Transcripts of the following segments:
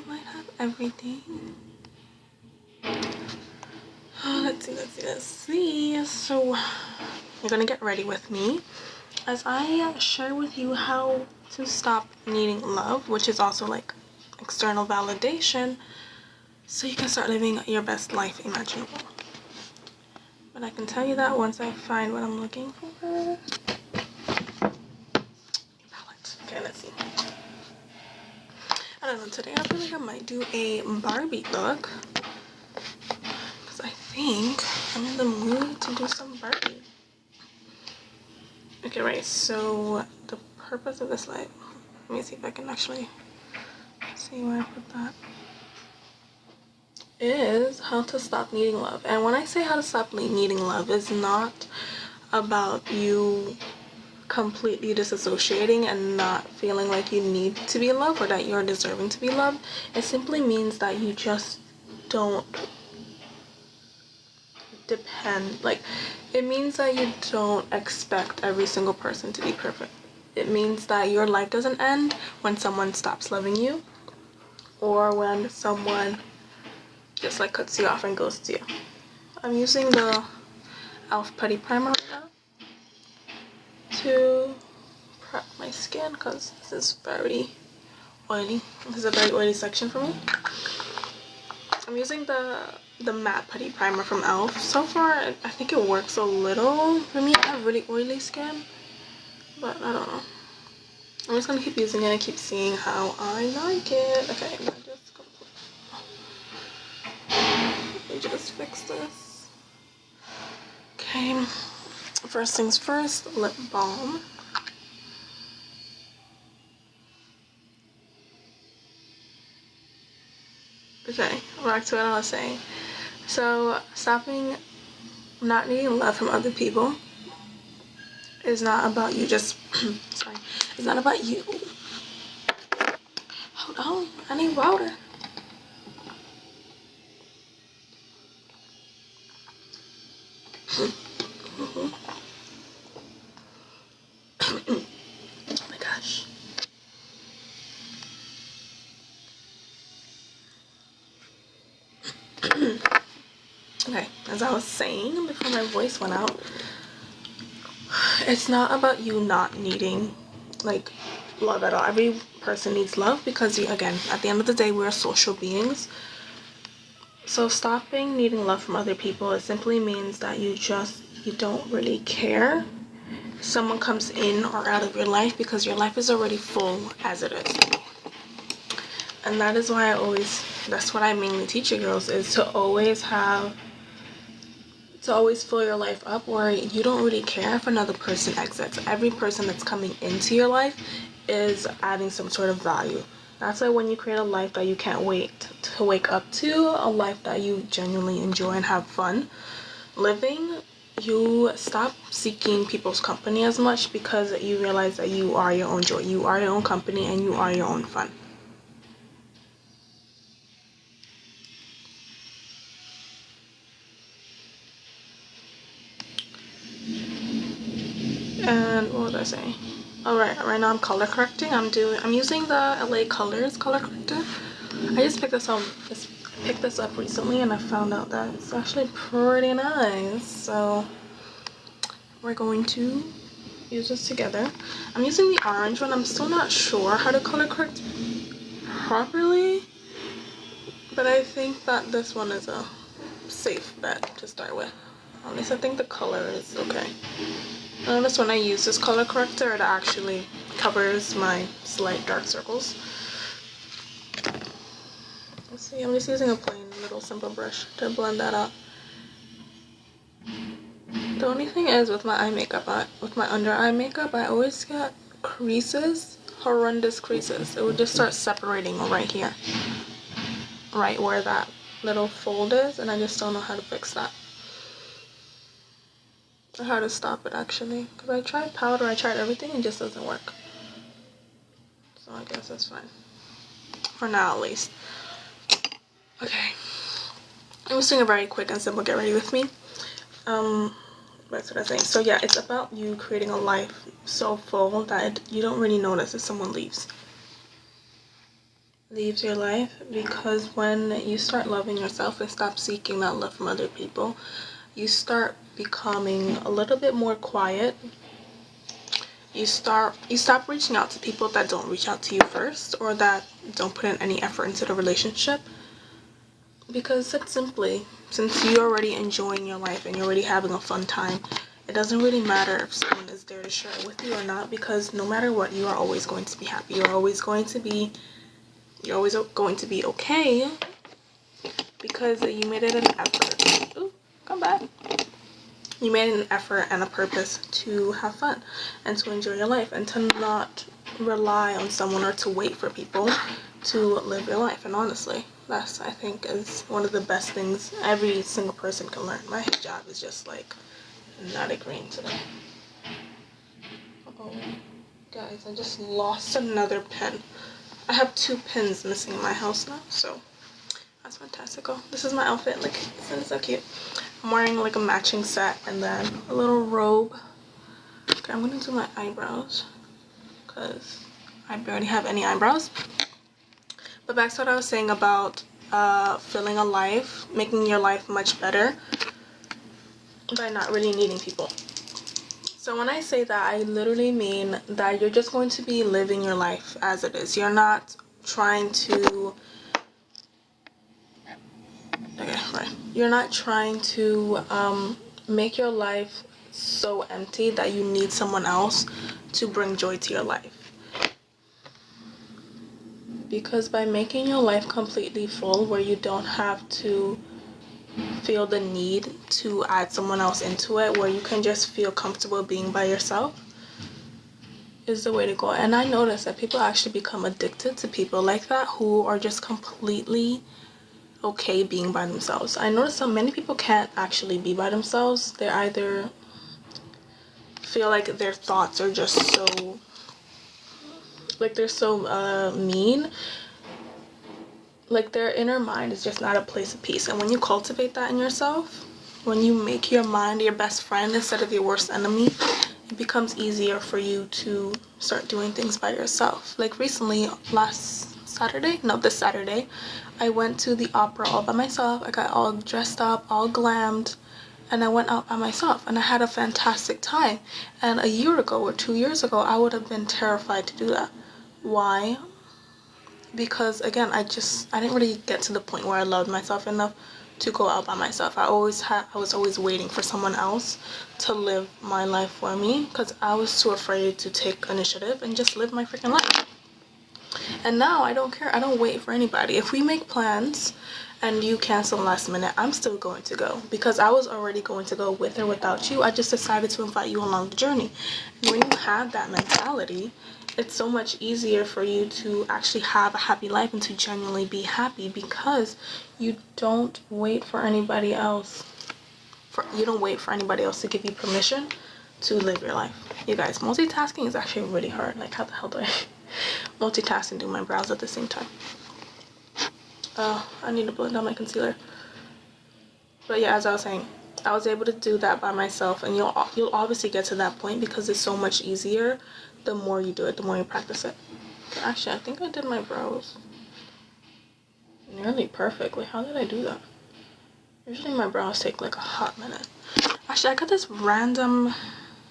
might have everything. Oh, let's see. So you're gonna get ready with me as I share with you how to stop needing love, which is also like external validation, so you can start living your best life imaginable. But I can tell you that once I find what I'm looking for. Palette. Okay, let's see. I don't know, today I feel like I might do a Barbie look, because I think I'm in the mood to do some Barbie. Okay, right, so the purpose of this light, let me see if I can actually see where I put that, is how to stop needing love. And when I say how to stop needing love, it's not about you completely disassociating and not feeling like you need to be loved or that you're deserving to be loved. It simply means that you just don't depend, like, it means that you don't expect every single person to be perfect. It means that your life doesn't end when someone stops loving you or when someone just like cuts you off and ghosts you. I'm using the e.l.f. Putty Primer right now to prep my skin because this is very oily. This is a very oily section for me. I'm using the matte putty primer from e.l.f. So far, I think it works a little for me. I have really oily skin, but I don't know. I'm just gonna keep using it and keep seeing how I like it. Okay, let me just fix this. Okay, first things first, lip balm. Okay, back to what I was saying. So, stopping not needing love from other people is not about you just, sorry, it's not about you. Hold on, I need water. Oh my gosh. Okay, as I was saying before my voice went out, it's not about you not needing like love at all. Every person needs love because again, at the end of the day, we're social beings. So stopping needing love from other people, it simply means that you don't really care if someone comes in or out of your life, because your life is already full as it is. And that is why that's what I mainly teach you girls, is to always fill your life up where you don't really care if another person exits. Every person that's coming into your life is adding some sort of value. That's why when you create a life that you can't wait to wake up to, a life that you genuinely enjoy and have fun living, you stop seeking people's company as much, because you realize that you are your own joy, you are your own company, and you are your own fun. And what was I saying? Alright, right now I'm color correcting. I'm using the LA Colors color corrector. I just picked this up recently and I found out that it's actually pretty nice. So we're going to use this together. I'm using the orange one. I'm still not sure how to color correct properly, but I think that this one is a safe bet to start with. At least I think the color is okay. I notice when I use this color corrector, it actually covers my slight dark circles. Let's see, I'm just using a plain little simple brush to blend that out. The only thing is with my eye makeup, with my under eye makeup, I always get creases, horrendous creases. It would just start separating right here, right where that little fold is, and I just don't know how to fix that. Or how to stop it actually, because I tried powder, I tried everything, and it just doesn't work. So I guess that's fine. For now at least. Okay. I'm just doing a very quick and simple get ready with me. That's what I was saying. So yeah, it's about you creating a life so full that you don't really notice if someone leaves. leaves your life, because when you start loving yourself and stop seeking that love from other people, you start becoming a little bit more quiet. You stop reaching out to people that don't reach out to you first, or that don't put in any effort into the relationship. Because simply, since you're already enjoying your life and you're already having a fun time, it doesn't really matter if someone is there to share it with you or not, because no matter what, you are always going to be happy. You're always going to be okay, because you made it an effort. Ooh, come back. You made an effort and a purpose to have fun and to enjoy your life, and to not rely on someone or to wait for people to live your life. And honestly, that's, I think, is one of the best things every single person can learn. My hijab is just like not agreeing today. Uh-oh. Guys, I just lost another pen. I have 2 pins missing in my house now, so that's fantastic. Oh, this is my outfit. Like, isn't it so cute? I'm wearing like a matching set and then a little robe. Okay, I'm gonna do my eyebrows because I barely have any eyebrows. But back to what I was saying about feeling alive, making your life much better by not really needing people. So when I say that, I literally mean that you're just going to be living your life as it is. You're not trying to you're not trying to make your life so empty that you need someone else to bring joy to your life. Because by making your life completely full, where you don't have to feel the need to add someone else into it, where you can just feel comfortable being by yourself, is the way to go. And I noticed that people actually become addicted to people like that, who are just completely okay being by themselves. I noticed that many people can't actually be by themselves. They either feel like their thoughts are just so, like, they're so mean. Like, their inner mind is just not a place of peace. And when you cultivate that in yourself, when you make your mind your best friend instead of your worst enemy, it becomes easier for you to start doing things by yourself. Like recently, this Saturday, I went to the opera all by myself. I got all dressed up, all glammed, and I went out by myself, and I had a fantastic time. And a year ago or 2 years ago, I would have been terrified to do that. Why? Because again, I didn't really get to the point where I loved myself enough to go out by myself. I was always waiting for someone else to live my life for me, because I was too afraid to take initiative and just live my freaking life. And now I don't care. I don't wait for anybody. If we make plans and you cancel last minute, I'm still going to go, because I was already going to go with or without you. I just decided to invite you along the journey. And when you have that mentality, it's so much easier for you to actually have a happy life and to genuinely be happy, because you don't wait for anybody else. You don't wait for anybody else to give you permission to live your life. You guys, multitasking is actually really hard. Like, how the hell do I multitask and do my brows at the same time? Oh, I need to blend out my concealer. But yeah, as I was saying, I was able to do that by myself, and you'll obviously get to that point, because it's so much easier the more you do it, the more you practice it. But actually, I think I did my brows nearly perfectly. How did I do that? Usually my brows take like a hot minute. Actually, I got this random,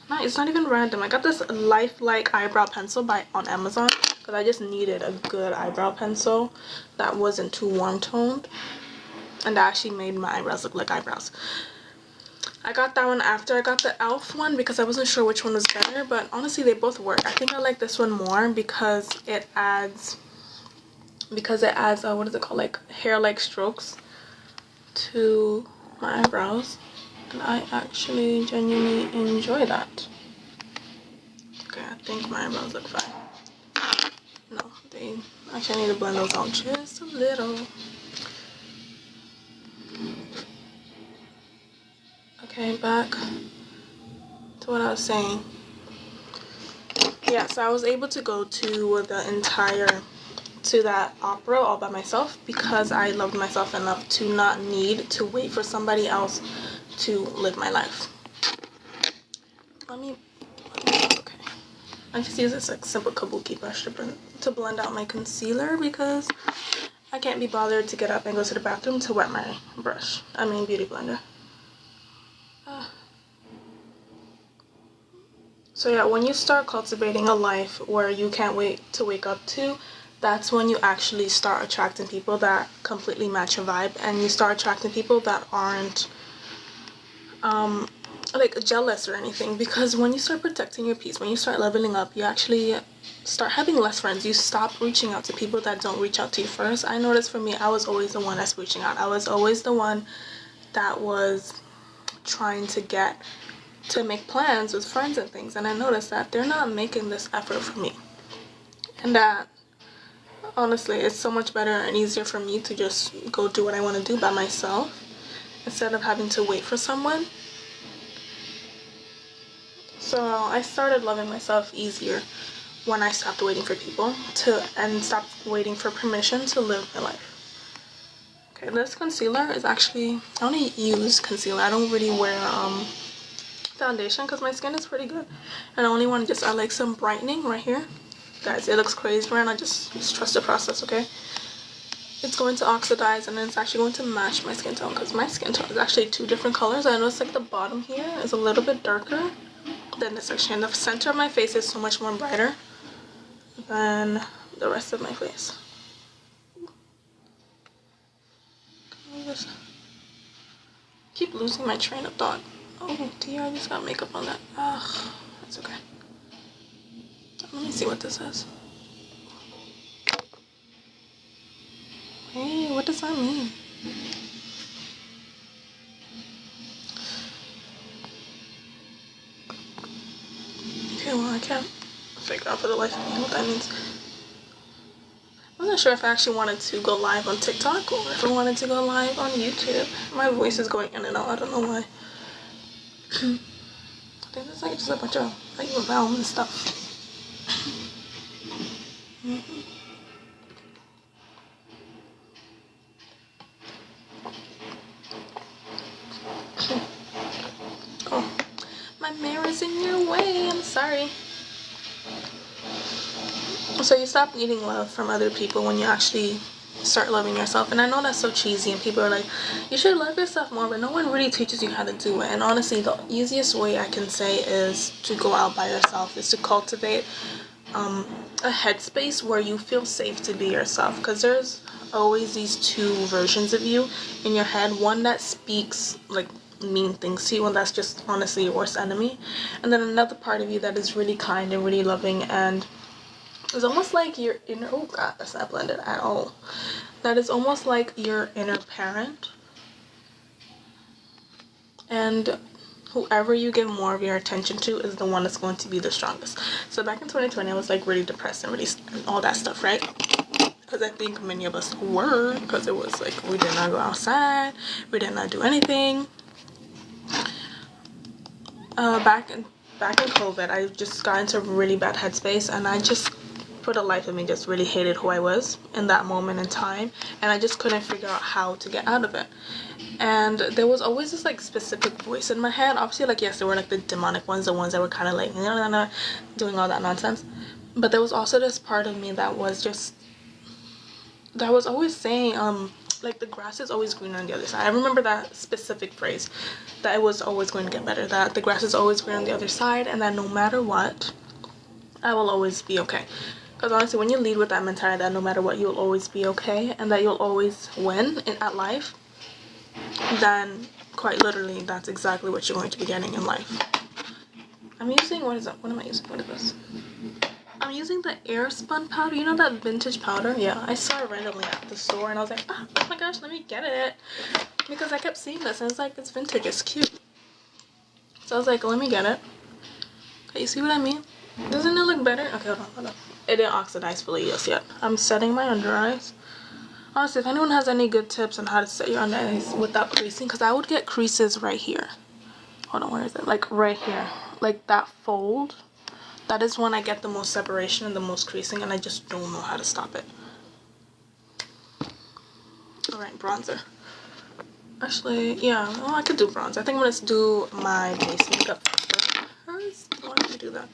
no, it's not even random. I got this lifelike eyebrow pencil on Amazon, because I just needed a good eyebrow pencil that wasn't too warm toned, and that actually made my eyebrows look like eyebrows. I got that one after I got the e.l.f. one, because I wasn't sure which one was better, but honestly they both work. I think I like this one more because it adds what is it called, like hair-like strokes to my eyebrows, and I actually genuinely enjoy that. Okay, I think my eyebrows look fine. No, they actually, I need to blend those out just a little. Okay, back to what I was saying. Yeah, so I was able to go to that opera all by myself, because I loved myself enough to not need to wait for somebody else to live my life. Okay. I just use this like simple kabuki brush to blend out my concealer because I can't be bothered to get up and go to the bathroom to wet my brush. I mean beauty blender. So yeah, when you start cultivating a life where you can't wait to wake up to, that's when you actually start attracting people that completely match your vibe, and you start attracting people that aren't like jealous or anything. Because when you start protecting your peace, when you start leveling up, you actually start having less friends. You stop reaching out to people that don't reach out to you first. I noticed for me, I was always the one that's reaching out. I was always the one that was trying to make plans with friends and things, and I noticed that they're not making this effort for me, and that honestly it's so much better and easier for me to just go do what I want to do by myself instead of having to wait for someone. So I started loving myself easier when I stopped waiting for people and stopped waiting for permission to live my life. Okay, this concealer is actually, I only use concealer. I don't really wear foundation because my skin is pretty good, and I only want to just add like some brightening right here. Guys, it looks crazy right now. Just trust the process, okay? It's going to oxidize, and then it's actually going to match my skin tone because my skin tone is actually two different colors. I noticed like the bottom here is a little bit darker than this section. The center of my face is so much more brighter than the rest of my face. Just keep losing my train of thought. Oh dear, I just got makeup on that. Ugh, that's okay. Let me see what this is. Hey, what does that mean? Okay, well, I can't figure out for the life of me what that means. I'm not sure if I actually wanted to go live on TikTok or if I wanted to go live on YouTube. My voice is going in and out. I don't know why. I think there's like just a bunch of like realm and stuff. Oh, my mirror's in your way. I'm sorry. So you stop needing love from other people when you actually start loving yourself. And I know that's so cheesy, and people are like, you should love yourself more, but no one really teaches you how to do it. And honestly, the easiest way I can say is to go out by yourself, is to cultivate a headspace where you feel safe to be yourself, because there's always these two versions of you in your head. One that speaks like mean things to you, and that's just honestly your worst enemy, and then another part of you that is really kind and really loving, and it's almost like your inner, oh god, that's not blended at all. That is almost like your inner parent, and whoever you give more of your attention to is the one that's going to be the strongest. So back in 2020, I was like really depressed and really all that stuff, right? Because I think many of us were, because it was like we did not go outside, we did not do anything. Back in COVID, I just got into a really bad headspace, and I just, for the life of me, just really hated who I was in that moment in time, and I just couldn't figure out how to get out of it. And there was always this like specific voice in my head. Obviously, like, yes, there were like the demonic ones, the ones that were kind of like doing all that nonsense, but there was also this part of me that was always saying like the grass is always greener on the other side. I remember that specific phrase, that it was always going to get better, that the grass is always greener on the other side, and that no matter what, I will always be okay. Because honestly, when you lead with that mentality that no matter what, you'll always be okay, and that you'll always win at life, then quite literally, that's exactly what you're going to be getting in life. I'm using, what is am I using? What is this? I'm using the Airspun powder. You know that vintage powder? Yeah, I saw it randomly at the store, and I was like, oh my gosh, let me get it. Because I kept seeing this, and it's like, it's vintage, it's cute. So I was like, let me get it. Okay, you see what I mean? Doesn't it look better? Okay, hold on. It didn't oxidize fully just yet. I'm setting my under eyes. Honestly, if anyone has any good tips on how to set your under eyes without creasing, because I would get creases right here. Hold on, where is it? Like right here. Like that fold. That is when I get the most separation and the most creasing, and I just don't know how to stop it. Alright, bronzer. Actually, yeah, well, I could do bronzer. I think I'm going to do my base makeup first. Why don't you do that?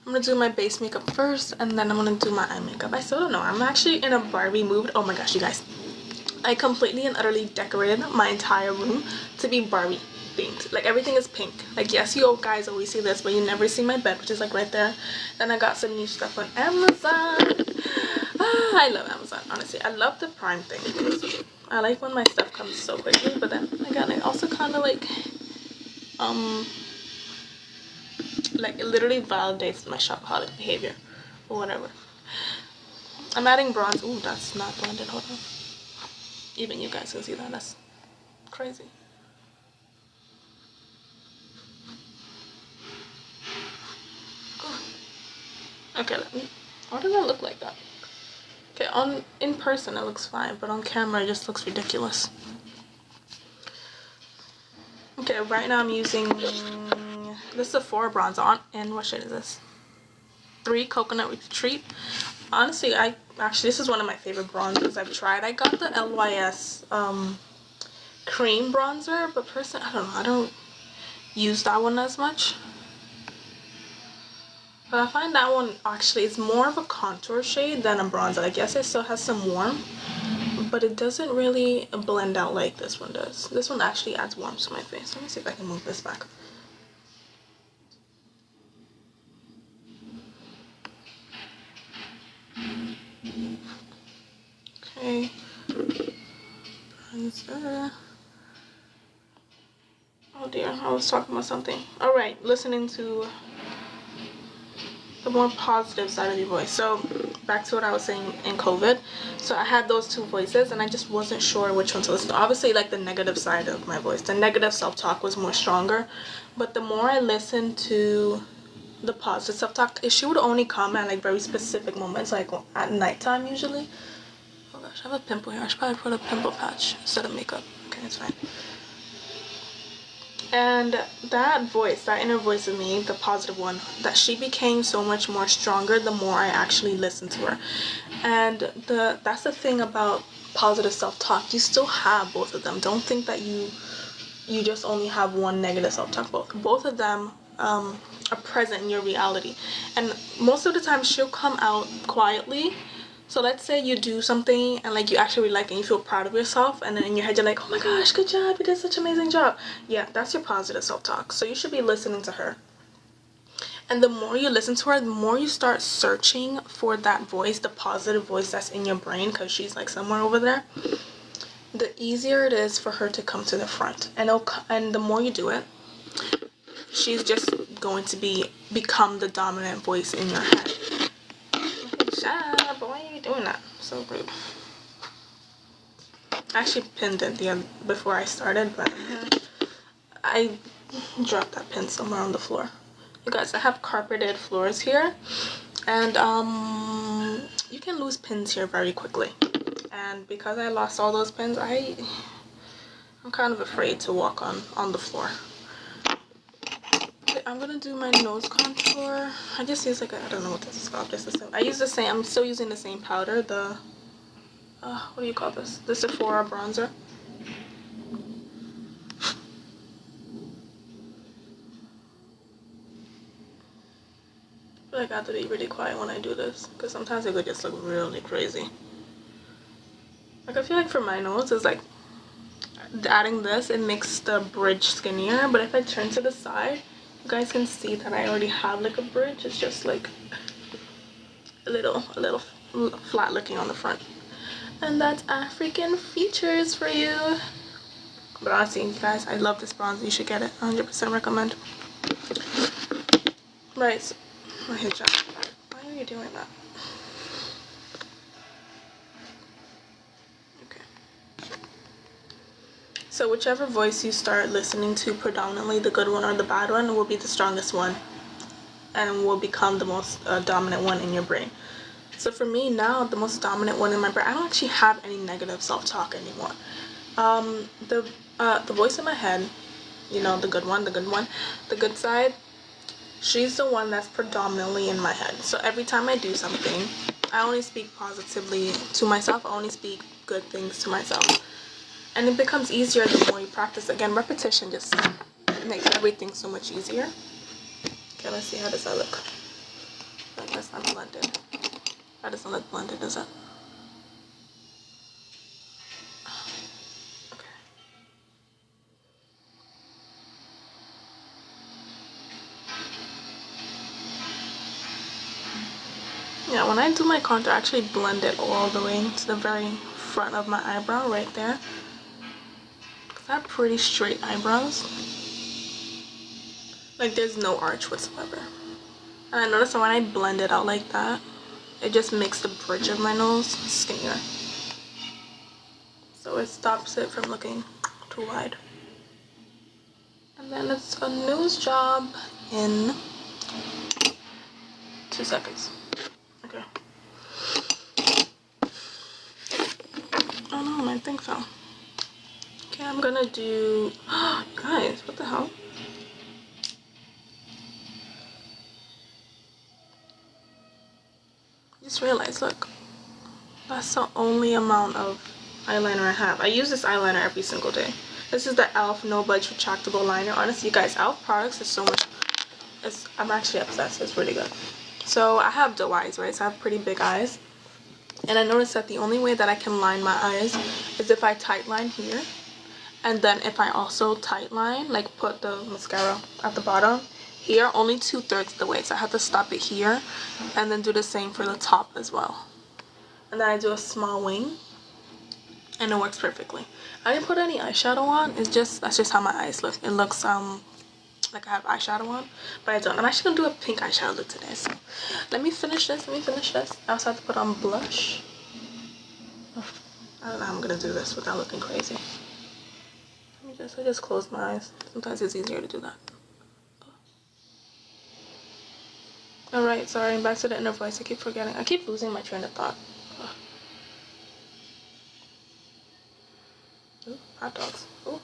I'm gonna do my base makeup first, and then I'm gonna do my eye makeup. I still don't know. I'm actually in a Barbie mood. Oh my gosh, you guys. I completely and utterly decorated my entire room to be Barbie themed. Like, everything is pink. Like, yes, you guys always see this, but you never see my bed, which is like right there. Then I got some new stuff on Amazon. I love Amazon, honestly. I love the Prime thing. I like when my stuff comes so quickly, but then again, I also kind of like it literally validates my shopaholic behavior or whatever. I'm adding bronze. Ooh, that's not blended. Hold on. Even you guys can see that. That's crazy. Oh. Okay, why does that look like that? Okay, in person it looks fine, but on camera it just looks ridiculous. Okay, right now I'm using this Sephora bronzer and what shade is this? 3 Coconut Retreat. Honestly, this is one of my favorite bronzers I've tried. I got the LYS cream bronzer, but personally, I don't know, I don't use that one as much. But I find that one actually is more of a contour shade than a bronzer. I guess it still has some warmth, but it doesn't really blend out like this one does. This one actually adds warmth to my face. Let me see if I can move this back. Okay. Bronzer. Oh dear, I was talking about something. Alright, listening to the more positive side of your voice. So back to what I was saying in COVID. So I had those 2 voices and I just wasn't sure which one to listen to. Obviously, like, the negative side of my voice, the negative self-talk was more stronger, but the more I listened to the positive self-talk, she would only come at like very specific moments, like at nighttime usually. Oh gosh, I have a pimple here. I should probably put a pimple patch instead of makeup. Okay, it's fine. And that voice, that inner voice of me, the positive one, that she became so much more stronger the more I actually listened to her. And that's the thing about positive self-talk. You still have both of them. Don't think that you just only have one negative self-talk. Both of them are present in your reality. And most of the time she'll come out quietly. So let's say you do something and like you actually like it and you feel proud of yourself, and then in your head you're like, oh my gosh, good job, you did such an amazing job. Yeah, that's your positive self-talk. So you should be listening to her. And the more you listen to her, the more you start searching for that voice, the positive voice that's in your brain, because she's like somewhere over there, the easier it is for her to come to the front. And the more you do it, she's just going to become the dominant voice in your head. But why are you doing that? So rude. I actually pinned it before I started, but I dropped that pin somewhere on the floor. You guys, I have carpeted floors here, and you can lose pins here very quickly. And because I lost all those pins, I'm kind of afraid to walk on the floor. I'm gonna do my nose contour. I just use I don't know what this is called. I'm still using the same powder, the what do you call this? The Sephora bronzer. I feel like I have to be really quiet when I do this, because sometimes it could just look really crazy. Like, I feel like for my nose, it's like adding this, it makes the bridge skinnier, but if I turn to the side, you guys can see that I already have like a bridge. It's just like a little flat looking on the front. And that's African features for you. But honestly, you guys, I love this bronzer. You should get it. 100% recommend. Right, so my hijab. Why are you doing that? Okay. So whichever voice you start listening to predominantly, the good one or the bad one, will be the strongest one and will become the most dominant one in your brain. So for me now, the most dominant one in my brain, I don't actually have any negative self-talk anymore. The voice in my head, you know, the good one, the good side, she's the one that's predominantly in my head. So every time I do something, I only speak positively to myself. I only speak good things to myself. And it becomes easier the more you practice. Again, repetition just makes everything so much easier. Okay, let's see, how does that look? That's not blended. That doesn't look blended, does it? Okay. Yeah, when I do my contour, I actually blend it all the way to the very front of my eyebrow right there. Because I have pretty straight eyebrows. Like there's no arch whatsoever. And I noticed that when I blend it out like that, it just makes the bridge of my nose skinnier. So it stops it from looking too wide. And then it's a nose job in 2 seconds. Okay. Oh no, my thing fell. Okay, I'm gonna do... Guys, what the hell? I just realized, look. That's the only amount of eyeliner I have. I use this eyeliner every single day. This is the e.l.f. No Budge Retractable Liner. Honestly, you guys, e.l.f. products is so much... I'm actually obsessed. It's really good. So, I have doe eyes, right? So, I have pretty big eyes. And I noticed that the only way that I can line my eyes is if I tight line here. And then if I also tight line, like put the mascara at the bottom, here, only 2/3 of the way. So I have to stop it here and then do the same for the top as well. And then I do a small wing and it works perfectly. I didn't put any eyeshadow on. That's just how my eyes look. It looks like I have eyeshadow on, but I don't. I'm actually gonna do a pink eyeshadow look today. So let me finish this. I also have to put on blush. I don't know how I'm gonna do this without looking crazy. I just close my eyes. Sometimes it's easier to do that. Alright, sorry, back to the inner voice. I keep forgetting. I keep losing my train of thought. Ooh, hot dogs. Ooh.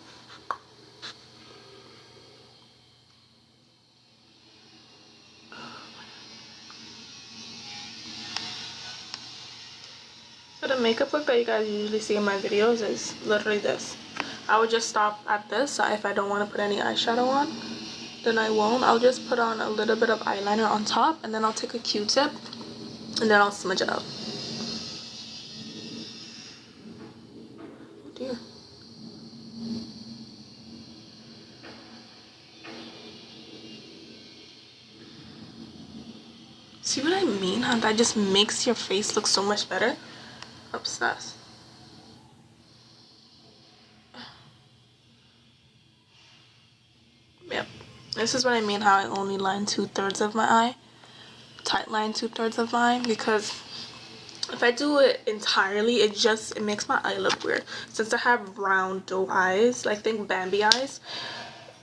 So the makeup look that you guys usually see in my videos is literally this. I would just stop at this. If I don't want to put any eyeshadow on, then I won't. I'll just put on a little bit of eyeliner on top, and then I'll take a Q-tip and then I'll smudge it up. Oh dear. See what I mean? How that just makes your face look so much better? Obsessed. Yep. This is what I mean how I only line 2/3 of my eye. Tight line 2/3 of mine, because if I do it entirely, it makes my eye look weird. Since I have round doe eyes, like think Bambi eyes,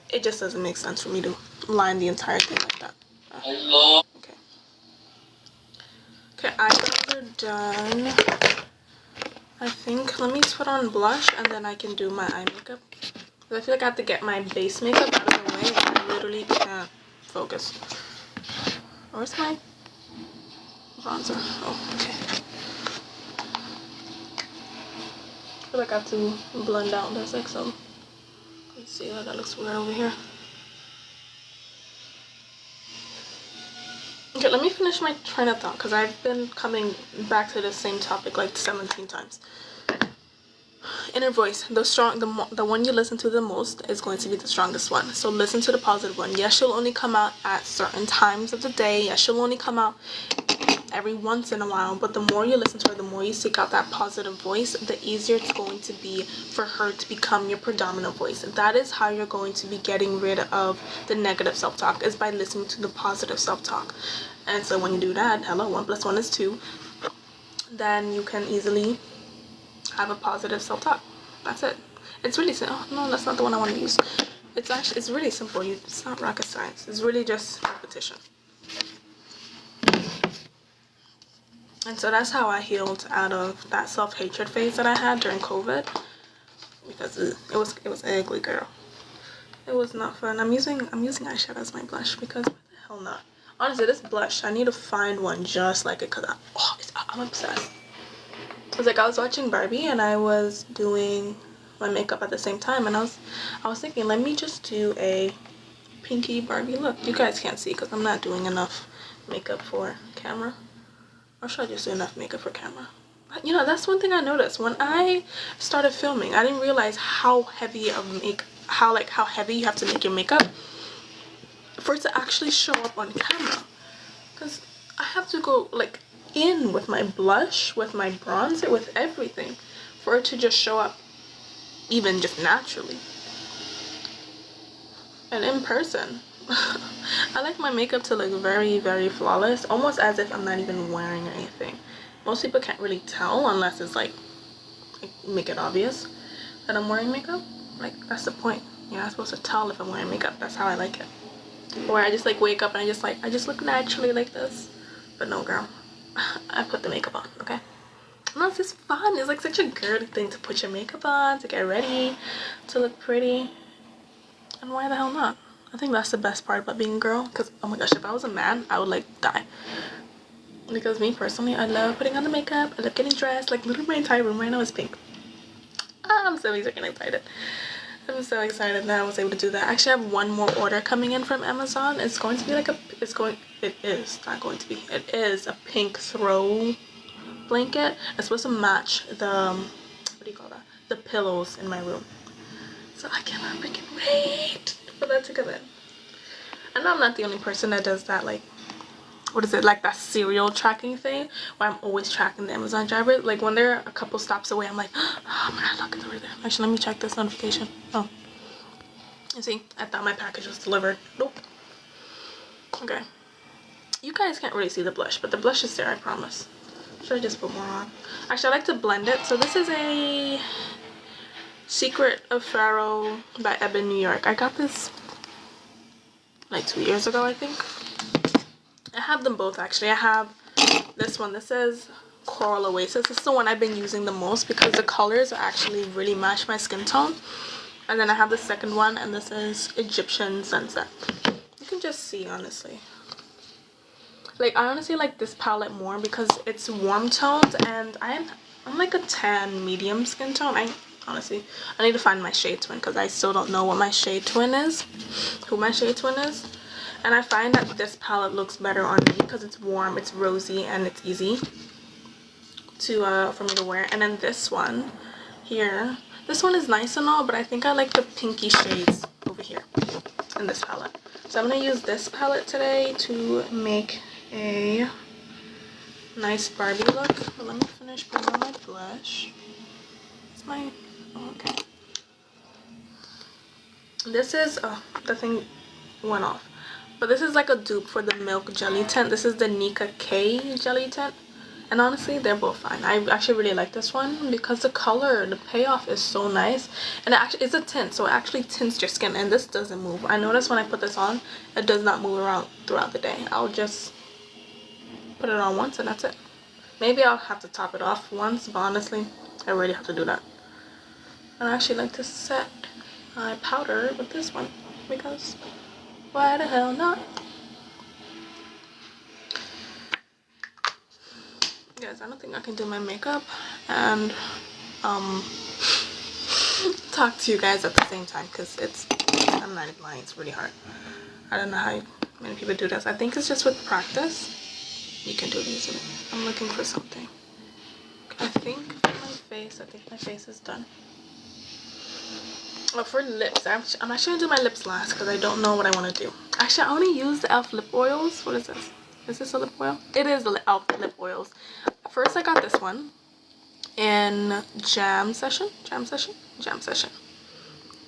it just doesn't make sense for me to line the entire thing like that. Okay. Okay, eyebrows are done. I think, let me put on blush and then I can do my eye makeup. I feel like I have to get my base makeup out of the way. I literally can't focus. Where's my bronzer? Oh, okay. I feel like I have to blend out. There's like some... Let's see, that looks weird over here. Okay, let me finish my train of thought because I've been coming back to the same topic like 17 times. Inner voice, the one you listen to the most is going to be the strongest one. So listen to the positive one. Yes, she'll only come out at certain times of the day. Yes, she'll only come out every once in a while, but the more you listen to her, the more you seek out that positive voice, the easier it's going to be for her to become your predominant voice. That is how you're going to be getting rid of the negative self-talk, is by listening to the positive self-talk. And so when you do that, hello, 1 + 1 is 2, then you can easily have a positive self-talk. That's it. It's really simple. Oh, no, that's not the one I want to use. It's really simple. It's not rocket science. It's really just repetition. And so that's how I healed out of that self-hatred phase that I had during COVID, because it was ugly, girl. It was not fun. I'm using eyeshadow as my blush because what the hell not. Honestly, this blush, I need to find one just like it, because I'm obsessed. It was like I was watching Barbie and I was doing my makeup at the same time, and I was thinking, let me just do a pinky Barbie look. You guys can't see because I'm not doing enough makeup for camera? Or should I just do enough makeup for camera? You know, that's one thing I noticed. When I started filming, I didn't realize how heavy how heavy you have to make your makeup for it to actually show up on camera. Because I have to go like in with my blush, with my bronzer, with everything for it to just show up even just naturally. And in person, I like my makeup to look very, very flawless, almost as if I'm not even wearing anything. Most people can't really tell unless it's like make it obvious that I'm wearing makeup. Like, that's the point. You're not supposed to tell if I'm wearing makeup. That's how I like it. Or I just like wake up and I just look naturally like this. But no, girl, I put the makeup on, okay? No, it's just fun. It's like such a girly thing to put your makeup on, to get ready, to look pretty. And why the hell not? I think that's the best part about being a girl. Because, oh my gosh, if I was a man, I would like die. Because me personally, I love putting on the makeup. I love getting dressed. Like, literally my entire room right now is pink. I'm so excited. I'm so excited that I was able to do that. I actually have one more order coming in from Amazon. It's going to be like it is a pink throw blanket. It's supposed to match the, what do you call that? The pillows in my room. So I cannot freaking wait for that to come in. I know I'm not the only person that does that, like, what is it, like that serial tracking thing where I'm always tracking the Amazon driver. Like when they're a couple stops away, I'm like, oh my god, look, it's over there. Actually, let me check this notification. Oh, you see, I thought my package was delivered. Nope. Okay, you guys can't really see the blush, but the blush is there, I promise. Should I just put more on? Actually, I like to blend it. So this is a Secret of Pharaoh by Eben, New York. I got this like 2 years ago, I think. I have them both actually. I have this one. This says Coral Oasis. This is the one I've been using the most because the colors actually really match my skin tone. And then I have the second one, and this is Egyptian Sunset. You can just see, honestly. Like, I honestly like this palette more because it's warm tones, and I'm like a tan medium skin tone. Honestly, I need to find my shade twin because I still don't know what my shade twin is. Who my shade twin is. And I find that this palette looks better on me because it's warm, it's rosy, and it's easy to for me to wear. And then this one here, this one is nice and all, but I think I like the pinky shades over here in this palette. So I'm going to use this palette today to make a nice Barbie look. But let me finish putting on my blush. It's my, oh, okay. This is, oh, the thing went off. But this is like a dupe for the Milk Jelly Tint. This is the Nika K Jelly Tint. And honestly, they're both fine. I actually really like this one because the color, the payoff is so nice. And it actually, it's a tint, so it actually tints your skin. And this doesn't move. I noticed when I put this on, it does not move around throughout the day. I'll just put it on once and that's it. Maybe I'll have to top it off once, but honestly, I really have to do that. And I actually like to set my powder with this one because why the hell not? Guys, I don't think I can do my makeup and talk to you guys at the same time because I'm not even lying, it's really hard. I don't know how many people do this. I think it's just with practice. You can do it easily. I'm looking for something. I think my face is done. Oh, for lips, I'm actually gonna do my lips last because I don't know what I want to do. Actually, I only use the e.l.f. lip oils. What is this? Is this a lip oil? It is the e.l.f. lip oils. First, I got this one in Jam Session.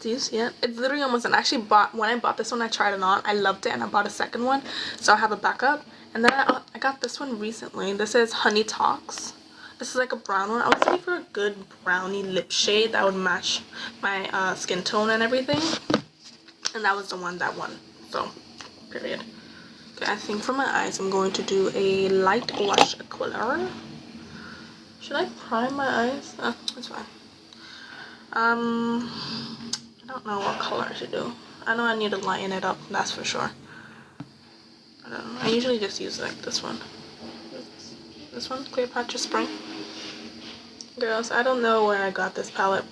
Do you see it? It's literally almost done. I actually when I bought this one, I tried it on. I loved it, and I bought a second one, so I have a backup. And then I got this one recently. This is Honey Talks. This is like a brown one. I was looking for a good brownie lip shade that would match my skin tone and everything. And that was the one that won. So, period. Okay, I think for my eyes, I'm going to do a light wash color. Should I prime my eyes? That's fine. I don't know what color I should do. I know I need to lighten it up, that's for sure. I don't know. I usually just use like this one. This one, Cleopatra Spring. Girls, I don't know where I got this palette.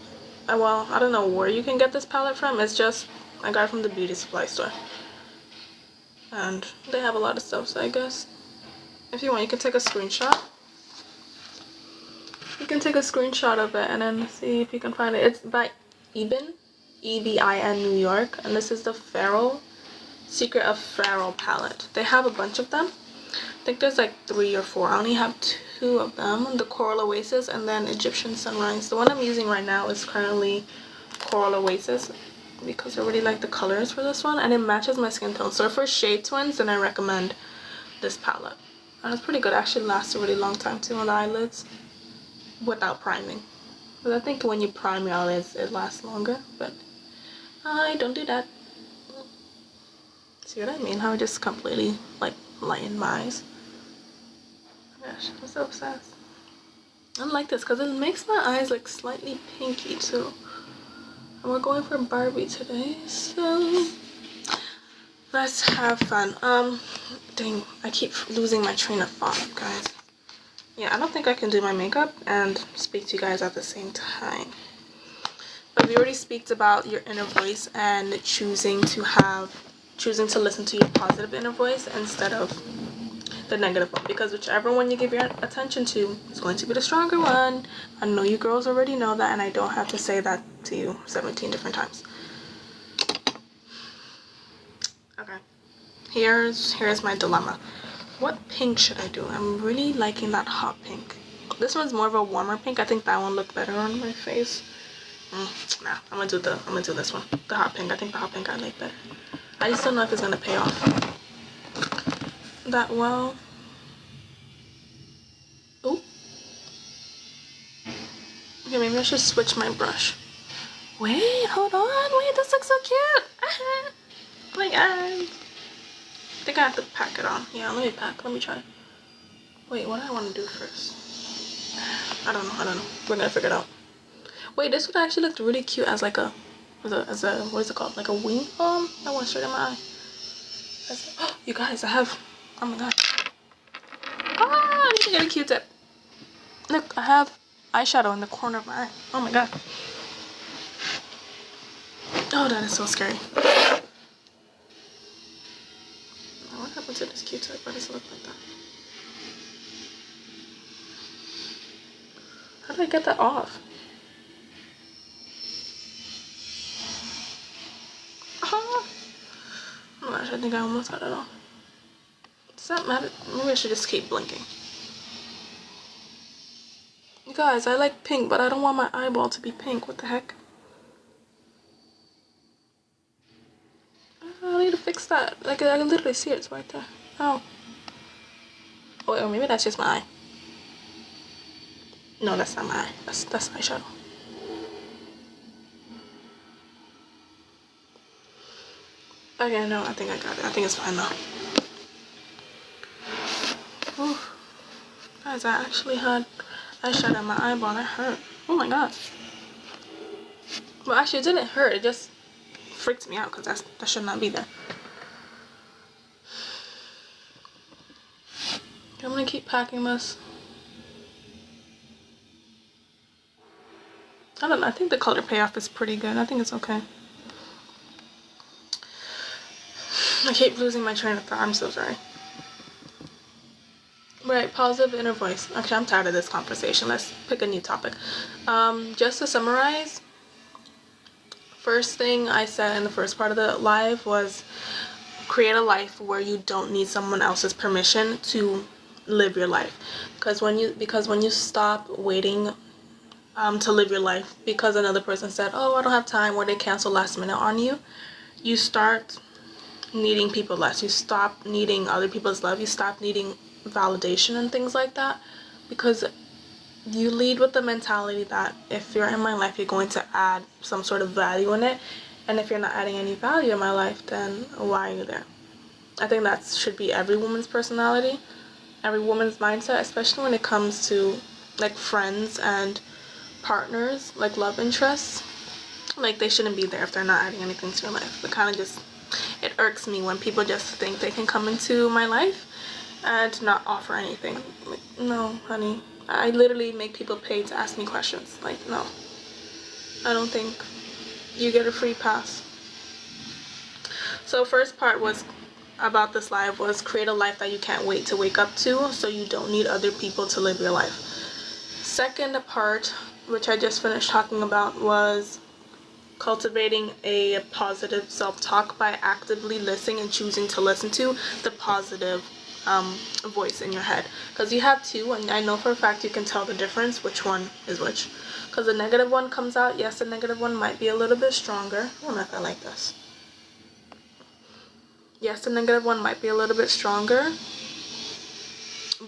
Well, I don't know where you can get this palette from. It's just, I got it from the beauty supply store. And they have a lot of stuff, so I guess If you want, you can take a screenshot. You can take a screenshot of it and then see if you can find it. It's by Ebin, E-B-I-N, New York, and this is the Secret of Pharaoh palette. They have a bunch of them. I think there's like 3 or 4. I only have 2 of them, the Coral Oasis and then Egyptian Sunrise. The one I'm using right now is currently Coral Oasis because I really like the colors for this one and it matches my skin tone. So for shade twins, then I recommend this palette. And it's pretty good. It actually lasts a really long time too on the eyelids without priming. But I think when you prime your eyelids, it lasts longer, but I don't do that. See what I mean? How I just completely like lighten my eyes. Oh my gosh, I'm so obsessed. I like this because it makes my eyes like slightly pinky too. And we're going for Barbie today, so let's have fun. Dang, I keep losing my train of thought, guys. Yeah, I don't think I can do my makeup and speak to you guys at the same time. But we already speak about your inner voice and choosing to listen to your positive inner voice instead of the negative one, because whichever one you give your attention to is going to be the stronger one. I know you girls already know that, and I don't have to say that to you 17 different times. Okay, here's my dilemma. What pink should I do? I'm really liking that hot pink. This one's more of a warmer pink. I think that one looked better on my face. Nah, I'm gonna do this one, the hot pink. I think the hot pink I like better. I just don't know if it's gonna pay off that well. Oh, okay, maybe I should switch my brush. Wait, hold on. Wait, this looks so cute. Oh my god. I think I have to pack it on. Yeah, let me try. Wait, what do I want to do first? I don't know. We're gonna figure it out. Wait, this would actually look really cute as like a what is it called? Like a wing balm? I want straight in my eye. Oh, you guys, I have, oh my god. Ah, I need to get a Q-tip. Look, I have eyeshadow in the corner of my eye. Oh my god. Oh, that is so scary. What happened to this Q-tip? Why does it look like that? How do I get that off? Oh my gosh, I think I almost got it off. Does that matter? Maybe I should just keep blinking. You guys, I like pink, but I don't want my eyeball to be pink. What the heck? I need to fix that. Like, I can literally see it. It's right there. Oh. Oh, or maybe that's just my eye. No, that's not my eye. That's eyeshadow. Okay, no, I think I got it. I think it's fine now. Oof. Guys, I actually had eyeshadow in my eyeball. That hurt. Oh my god. Well, actually, it didn't hurt. It just freaked me out because that should not be there. I'm gonna keep packing this. I don't know. I think the color payoff is pretty good. I think it's okay. I keep losing my train of thought. I'm so sorry. Right, positive inner voice. Actually, I'm tired of this conversation. Let's pick a new topic. Just to summarize, first thing I said in the first part of the live was create a life where you don't need someone else's permission to live your life. Because when you stop waiting to live your life because another person said, oh, I don't have time, or they cancel last minute on you, you start needing people less. You stop needing other people's love. You stop needing validation and things like that, because you lead with the mentality that if you're in my life, you're going to add some sort of value in it, and if you're not adding any value in my life, then why are you there? I think that should be every woman's personality, every woman's mindset, especially when it comes to like friends and partners, like love interests. Like, they shouldn't be there if they're not adding anything to your life. It irks me when people just think they can come into my life and not offer anything. Like, no, honey. I literally make people pay to ask me questions. Like, no. I don't think you get a free pass. So first part was about this live was create a life that you can't wait to wake up to, so you don't need other people to live your life. Second part, which I just finished talking about, was cultivating a positive self-talk by actively listening and choosing to listen to the positive voice in your head, because you have two, and I know for a fact you can tell the difference which one is which, because the negative one comes out. Yes, the negative one might be a little bit stronger. I don't know if I like this. Yes, the negative one might be a little bit stronger,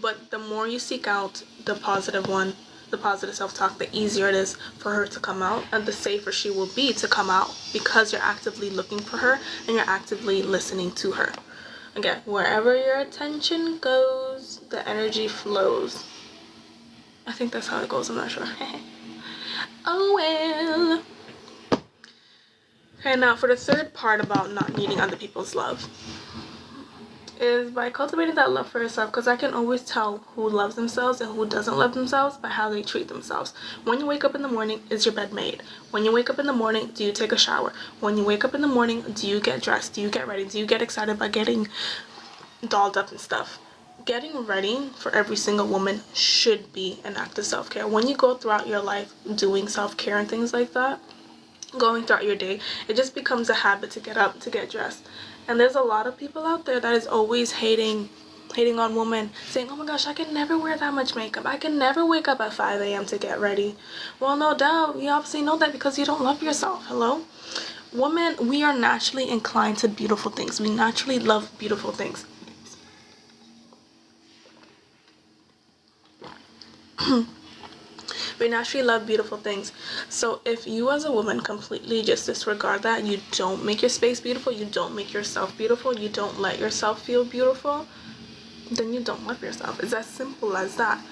but the more you seek out the positive one, the positive self-talk, the easier it is for her to come out, and the safer she will be to come out, because you're actively looking for her and you're actively listening to her. Again, wherever your attention goes, the energy flows. I think that's how it goes, I'm not sure. Oh well. Okay, now for the third part about not needing other people's love, is by cultivating that love for yourself, because I can always tell who loves themselves and who doesn't love themselves by how they treat themselves. When you wake up in the morning, is your bed made? When you wake up in the morning, do you take a shower? When you wake up in the morning, do you get dressed? Do you get ready? Do you get excited by getting dolled up and stuff? Getting ready for every single woman should be an act of self-care. When you go throughout your life doing self-care and things like that, going throughout your day, it just becomes a habit to get up, to get dressed. And there's a lot of people out there that is always hating on women, saying, oh my gosh, I can never wear that much makeup, I can never wake up at 5 a.m. to get ready. Well, no doubt, you obviously know that because you don't love yourself. Hello? Women, we are naturally inclined to beautiful things. We naturally love beautiful things. We naturally love beautiful things. So if you as a woman completely just disregard that, you don't make your space beautiful, you don't make yourself beautiful, you don't let yourself feel beautiful, then you don't love yourself. It's as simple as that.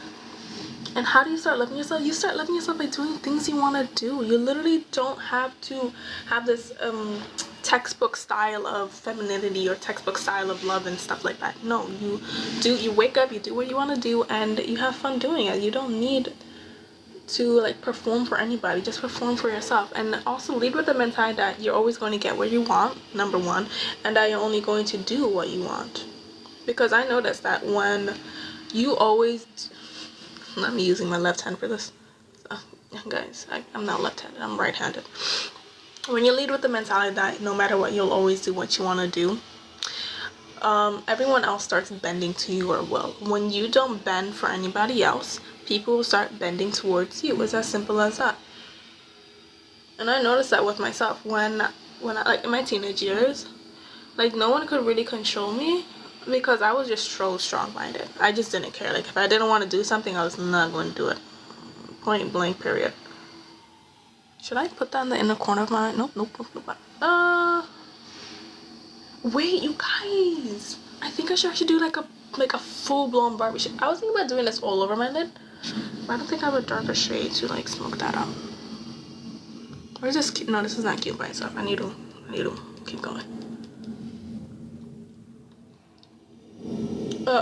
And how do you start loving yourself? You start loving yourself by doing things you want to do. You literally don't have to have this textbook style of femininity or textbook style of love and stuff like that. No, you wake up, you do what you want to do, and you have fun doing it. You don't need to like perform for anybody. Just perform for yourself. And also lead with the mentality that you're always going to get what you want, number one, and that you're only going to do what you want. Because I noticed that when you always, I'm using my left hand for this, guys, I'm not left-handed, I'm right-handed. When you lead with the mentality that no matter what, you'll always do what you want to do, everyone else starts bending to your will. When you don't bend for anybody else, people will start bending towards you. It's as simple as that. And I noticed that with myself when I, like in my teenage years, like no one could really control me, because I was just so strong-minded. I just didn't care. Like if I didn't want to do something, I was not going to do it. Point blank, period. Should I put that in the inner corner of my, nope. Wait, you guys, I think I should actually do like a full-blown Barbie shade. I was thinking about doing this all over my lid, but I don't think I have a darker shade to like smoke that out. Or is this cute? No, this is not cute by itself. I need to keep going.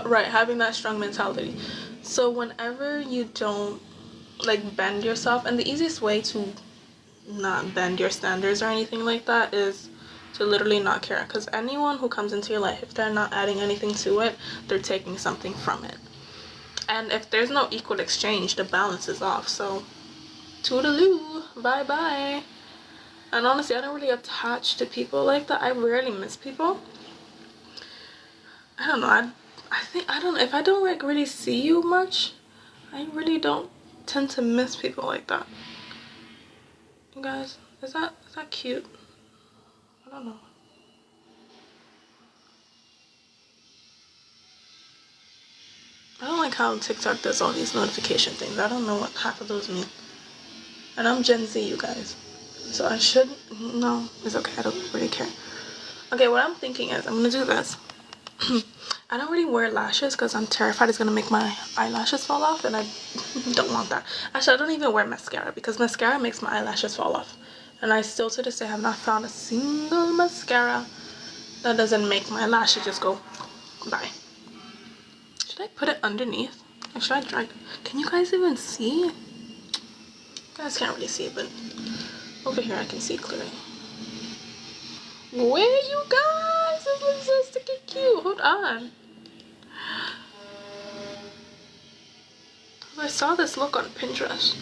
Right, having that strong mentality. So whenever you don't like bend yourself, and the easiest way to not bend your standards or anything like that is to literally not care, because anyone who comes into your life, if they're not adding anything to it, they're taking something from it. And if there's no equal exchange, the balance is off. So toodaloo, bye bye. And honestly, I don't really attach to people like that. I rarely miss people. I don't know, I think, I don't know, if I don't like really see you much, I really don't tend to miss people like that. You guys, is that cute? I don't know. I don't like how TikTok does all these notification things. I don't know what half of those mean. And I'm Gen Z, you guys. So I should, no, it's okay, I don't really care. Okay, what I'm thinking is, I'm gonna do this. I don't really wear lashes because I'm terrified it's gonna make my eyelashes fall off, and I don't want that. Actually, I don't even wear mascara because mascara makes my eyelashes fall off. And I still to this day have not found a single mascara that doesn't make my lashes just go bye. Should I put it underneath? Or should I drag? Can you guys even see? You guys can't really see, but over here I can see clearly. Where you guys? This looks so sticky cute. Hold on. I saw this look on Pinterest.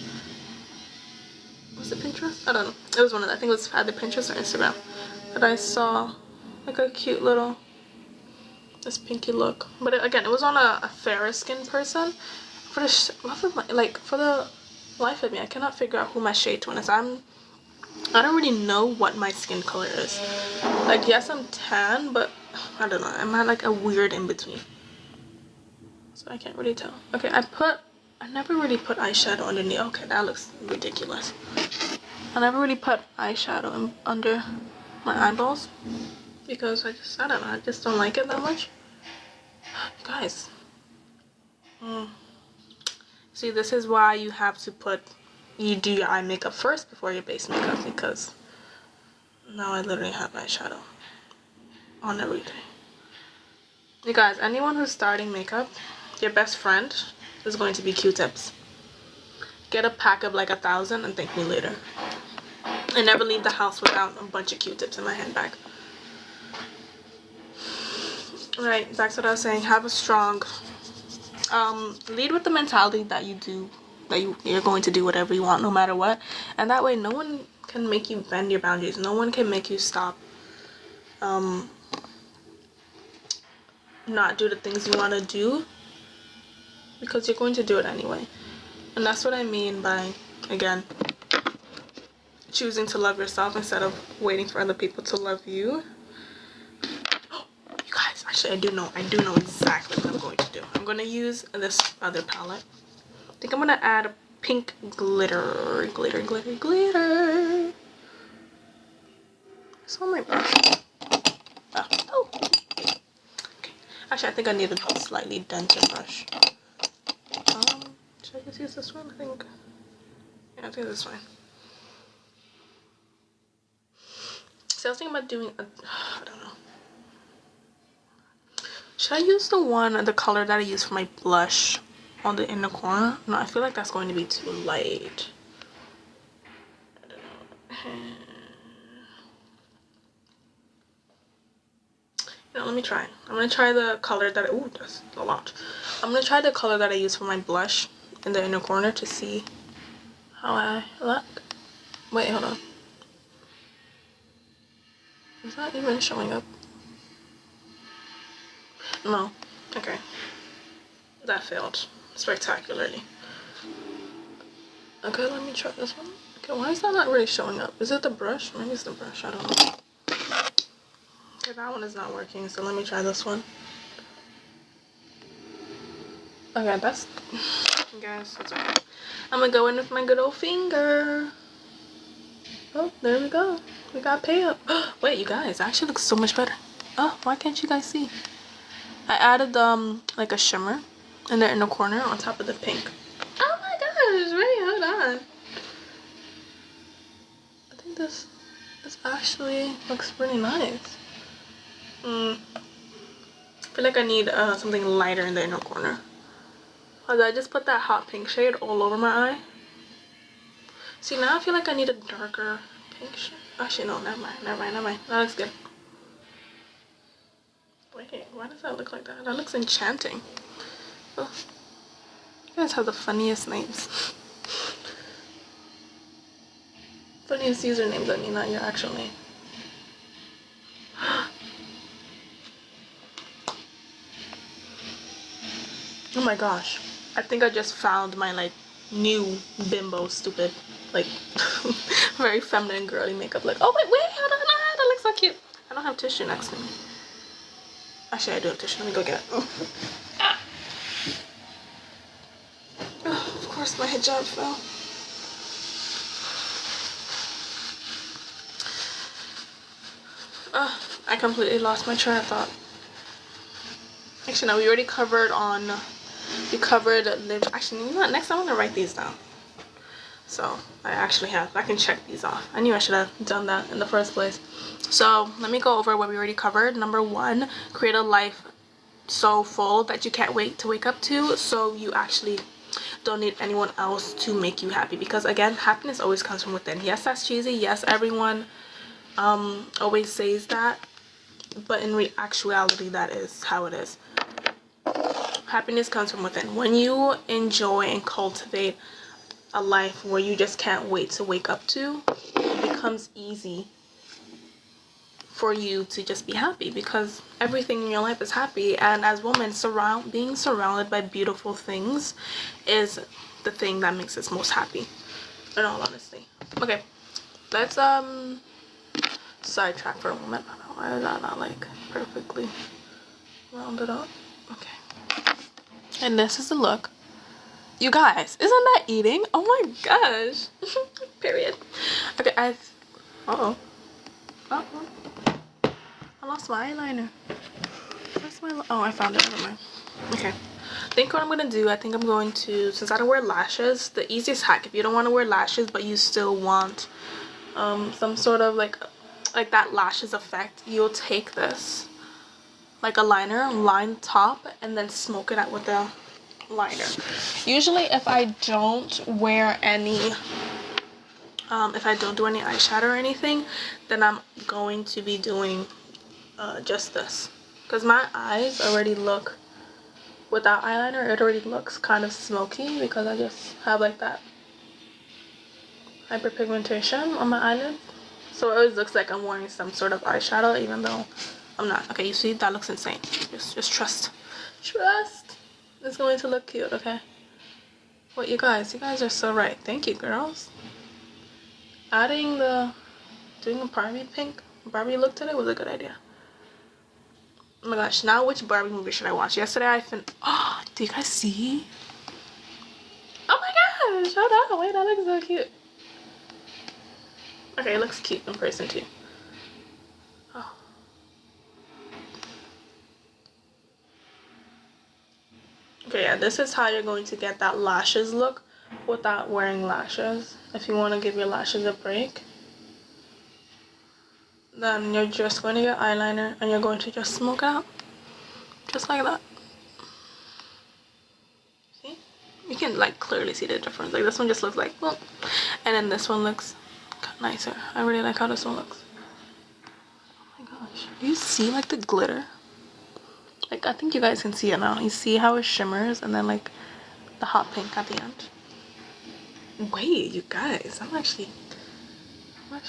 Was it Pinterest? I don't know. It was one of them. I think it was either Pinterest or Instagram. But I saw like a cute little, this pinky look. But again, it was on a fairer skin person. For the love of my, like, for the life of me, I cannot figure out who my shade twin is. I don't really know what my skin color is. Like, yes, I'm tan, but I don't know. I'm at like a weird in between. So I can't really tell. Okay, I never really put eyeshadow underneath. Okay, that looks ridiculous. I never really put eyeshadow under my eyeballs because I don't know, I just don't like it that much. Guys. See, this is why you have to you do your eye makeup first before your base makeup, because now I literally have eyeshadow on everything. You guys, anyone who's starting makeup, your best friend is going to be Q-tips. Get a pack of like 1,000 and thank me later. I never leave the house without a bunch of Q-tips in my handbag. Alright, back to what I was saying. Have a strong, lead with the mentality that you're going to do whatever you want no matter what. And that way no one can make you bend your boundaries. No one can make you stop, not do the things you want to do, because you're going to do it anyway. And that's what I mean by, again, choosing to love yourself instead of waiting for other people to love you. Oh, you guys, actually I do know exactly what I'm going to do. I'm going to use this other palette. I think I'm going to add a pink glitter. It's on my brush. Oh. Okay. Actually, I think I need a slightly denser brush. Should I just use this one? I think this is fine. So I was thinking about doing I don't know. Should I use the color that I use for my blush on the inner corner? No, I feel like that's going to be too light. I don't know. You know, let me try. I'm gonna try the color that that's a lot. I'm gonna try the color that I use for my blush in the inner corner to see how I look. Wait, hold on. Is that even showing up? No. Okay. That failed spectacularly. Okay, let me try this one. Okay, why is that not really showing up? Is it the brush? Maybe it's the brush. I don't know. Okay, that one is not working, so let me try this one. Okay, that's... Guys, that's okay. I'm gonna go in with my good old finger. Oh, there we go. We got pay up. Wait, you guys, it actually looks so much better. Oh, why can't you guys see? I added like a shimmer in the inner corner on top of the pink. Oh my gosh, wait, hold on. I think this actually looks pretty nice. I feel like I need something lighter in the inner corner. Cause I just put that hot pink shade all over my eye. See, now I feel like I need a darker pink shade. Actually, no, never mind. That looks good. Wait, why does that look like that? That looks enchanting. Oh, you guys have the funniest names. Funniest usernames, I mean, not your actual name. Oh my gosh. I think I just found my, like, new bimbo stupid, like, very feminine girly makeup. Like, oh wait, hold on, that looks so cute. I don't have tissue next to me. Actually, I do have tissue. Let me go get it. Oh, of course my hijab fell. I completely lost my train of thought. Actually, no, we already covered on... We covered lip. Actually, you know what? Next, I want to write these down. So I actually have. I can check these off. I knew I should have done that in the first place. So let me go over what we already covered. Number 1, create a life so full that you can't wait to wake up to. So you actually don't need anyone else to make you happy. Because again, happiness always comes from within. Yes, that's cheesy. Yes, everyone always says that. but in actuality, that is how it is. Happiness comes from within. When you enjoy and cultivate a life where you just can't wait to wake up to, it becomes easy for you to just be happy, because everything in your life is happy. And as women, being surrounded by beautiful things is the thing that makes us most happy, in all honesty. Okay, let's sidetrack for a moment. Why is that not like perfectly rounded up? Okay, and this is the look. You guys, isn't that eating? Oh my gosh. Period. Okay, uh-oh. Uh-oh. I lost my eyeliner. Where's my... Oh, I found it. Never mind. Okay. I think what I'm going to do, I think I'm going to... Since I don't wear lashes, the easiest hack, if you don't want to wear lashes, but you still want some sort of like that lashes effect, you'll take this, like a liner, line the top, and then smoke it out with the liner. Usually if I don't wear any if I don't do any eyeshadow or anything, then I'm going to be doing just this, because my eyes already look, without eyeliner, it already looks kind of smoky because I just have like that hyperpigmentation on my eyelid, so it always looks like I'm wearing some sort of eyeshadow even though I'm not. Okay, you see, that looks insane. Just trust. It's going to look cute. Okay, what, you guys are so right. Thank you, girls. Doing a Barbie look today was a good idea. Oh my gosh, now which Barbie movie should I watch? Yesterday oh, do you guys see? Oh my gosh, hold on, wait, that looks so cute. Okay, it looks cute in person too. Oh. Okay, yeah, this is how you're going to get that lashes look without wearing lashes. If you want to give your lashes a break, then you're just going to get eyeliner and you're going to just smoke it out. Just like that. See? You can like clearly see the difference. Like this one just looks like, well, and then this one looks nicer. I really like how this one looks. Oh my gosh. Do you see like the glitter? Like, I think you guys can see it now. You see how it shimmers and then like the hot pink at the end. Wait, you guys, I'm actually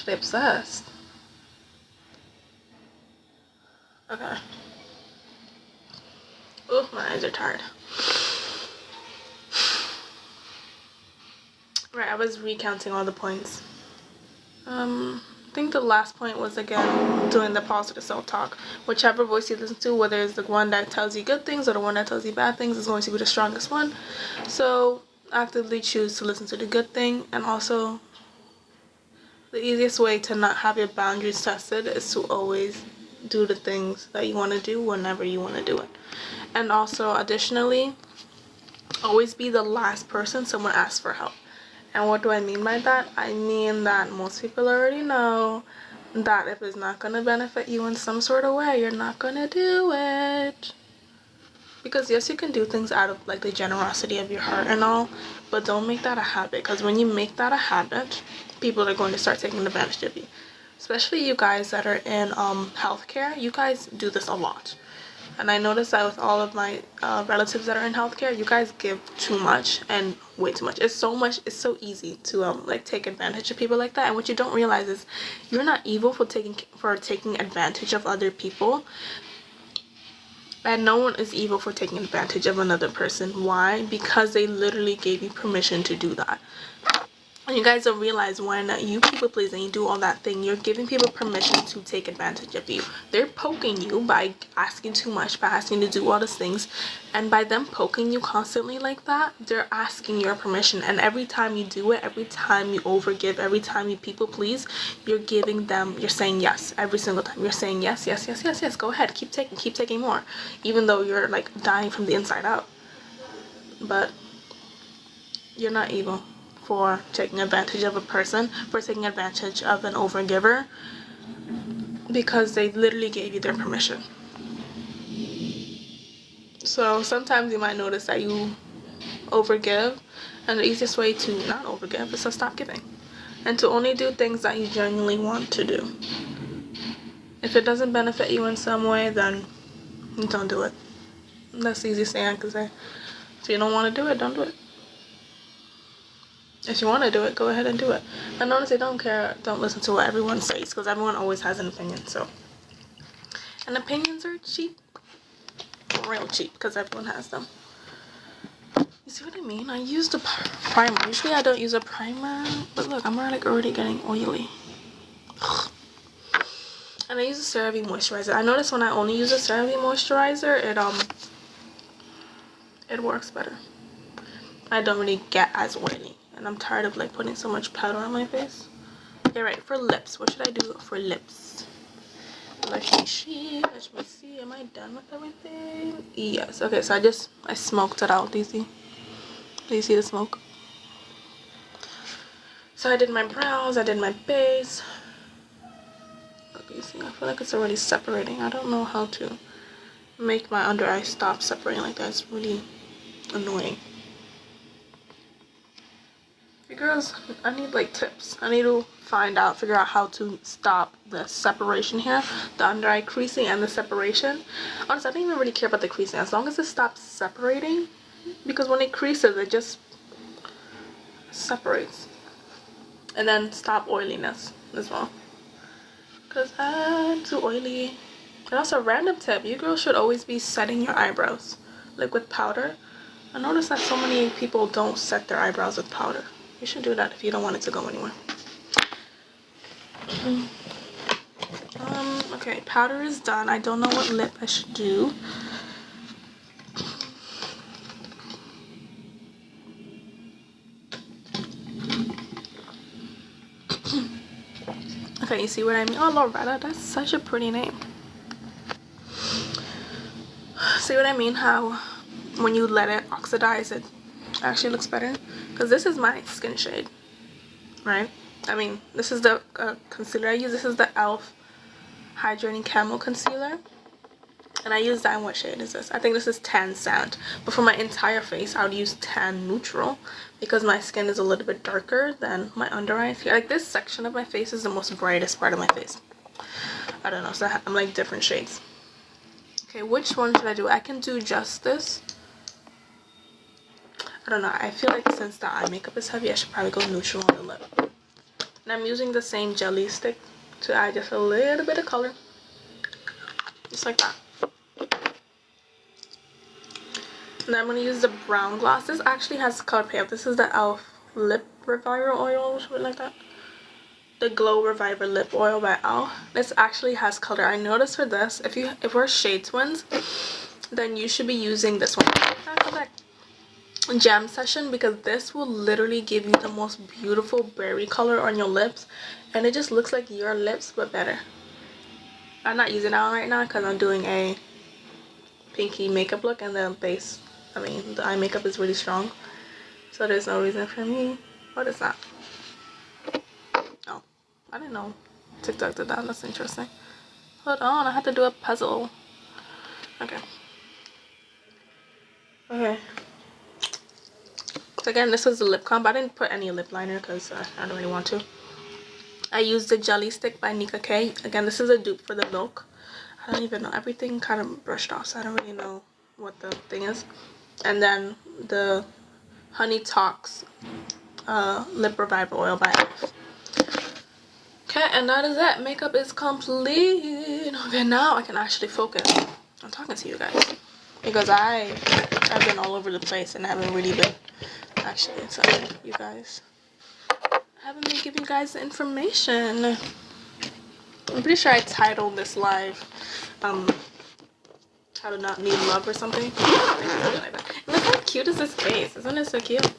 obsessed. Okay. Oh, my eyes are tired. Right, I was recounting all the points. I think the last point was, again, doing the positive self-talk. Whichever voice you listen to, whether it's the one that tells you good things or the one that tells you bad things, is going to be the strongest one. So actively choose to listen to the good thing. And also, the easiest way to not have your boundaries tested is to always do the things that you want to do whenever you want to do it. And also, additionally, always be the last person someone asks for help. And what do I mean by that? I mean that most people already know that if it's not going to benefit you in some sort of way, you're not going to do it. Because yes, you can do things out of like the generosity of your heart and all, but don't make that a habit, because when you make that a habit, people are going to start taking advantage of you. Especially you guys that are in healthcare, you guys do this a lot. And I noticed that with all of my relatives that are in healthcare, you guys give too much and way too much. It's so easy to like take advantage of people like that. And what you don't realize is you're not evil for taking advantage of other people. And no one is evil for taking advantage of another person. Why? Because they literally gave you permission to do that. And you guys don't realize when you people please and you do all that thing, you're giving people permission to take advantage of you. They're poking you by asking too much, by asking you to do all these things. And by them poking you constantly like that, they're asking your permission. And every time you do it, every time you overgive, every time you people please, you're saying yes. Every single time you're saying yes, yes, yes, yes, yes. Go ahead, keep taking more. Even though you're like dying from the inside out. But you're not evil for taking advantage of a person, for taking advantage of an overgiver, because they literally gave you their permission. So sometimes you might notice that you overgive, and the easiest way to not overgive is to stop giving and to only do things that you genuinely want to do. If it doesn't benefit you in some way, then don't do it. That's the easiest thing I can say. If you don't want to do it, don't do it. If you want to do it, go ahead and do it. And honestly, don't care. Don't listen to what everyone says, because everyone always has an opinion. So, and opinions are cheap, real cheap, because everyone has them. You see what I mean? I used a primer. Usually I don't use a primer, but look, I'm already getting oily. And I use a CeraVe moisturizer. I notice when I only use a CeraVe moisturizer, it works better. I don't really get as oily, and I'm tired of like putting so much powder on my face. Okay, right, for lips, what should I do for lips? Let me see. Am I done with everything? Yes. Okay, so I smoked it out. Do you see? Do you see the smoke? So I did my brows, I did my base. Look, you see, I feel like it's already separating. I don't know how to make my under eye stop separating like that. It's really annoying. You girls, I need like tips. I need to figure out how to stop the separation here, the under eye creasing and the separation. Honestly, I don't even really care about the creasing as long as it stops separating, because when it creases, it just separates. And then stop oiliness as well, because I'm too oily. And also, random tip, you girls should always be setting your eyebrows like with powder. I noticed that so many people don't set their eyebrows with powder. You should do that if you don't want it to go anywhere. Okay, powder is done. I don't know what lip I should do. Okay, you see what I mean? Oh, Loretta, that's such a pretty name. See what I mean? How when you let it oxidize, it actually looks better. Because this is my skin shade, right? I mean, this is the concealer I use. This is the e.l.f. Hydrating Camel Concealer. And I use that. What shade is this? I think this is Tan Sand. But for my entire face, I would use Tan Neutral, because my skin is a little bit darker than my under eyes here. Like, this section of my face is the most brightest part of my face. I don't know, so I'm like different shades. Okay, which one should I do? I can do just this. I don't know. I feel like since the eye makeup is heavy, I should probably go neutral on the lip. And I'm using the same jelly stick to add just a little bit of color. Just like that. And then I'm going to use the brown gloss. This actually has color payoff. This is the e.l.f. Lip Reviver Oil or something like that. The Glow Reviver Lip Oil by e.l.f. This actually has color. I noticed for this, if we're shade twins, then you should be using this one. Jam Session, because this will literally give you the most beautiful berry color on your lips, and it just looks like your lips but better. I'm not using that one right now because I'm doing a pinky makeup look, and the base, the eye makeup is really strong, so there's no reason for me. What is that? Oh, I didn't know TikTok did that. That's interesting. Hold on, I have to do a puzzle. Okay. So again, this was the lip comp. I didn't put any lip liner because I don't really want to. I used the Jelly Stick by Nika K. Again, this is a dupe for the Milk. I don't even know. Everything kind of brushed off, so I don't really know what the thing is. And then the Honey Talks Lip Reviver Oil by e.l.f. Okay, and that is it. Makeup is complete. Okay, now I can actually focus on talking to you guys, because I've been all over the place and haven't really been actually telling you guys. I haven't been giving you guys the information. I'm pretty sure I titled this live How to Not Need Love or something. Like that. And look how cute is this face. Isn't it so cute?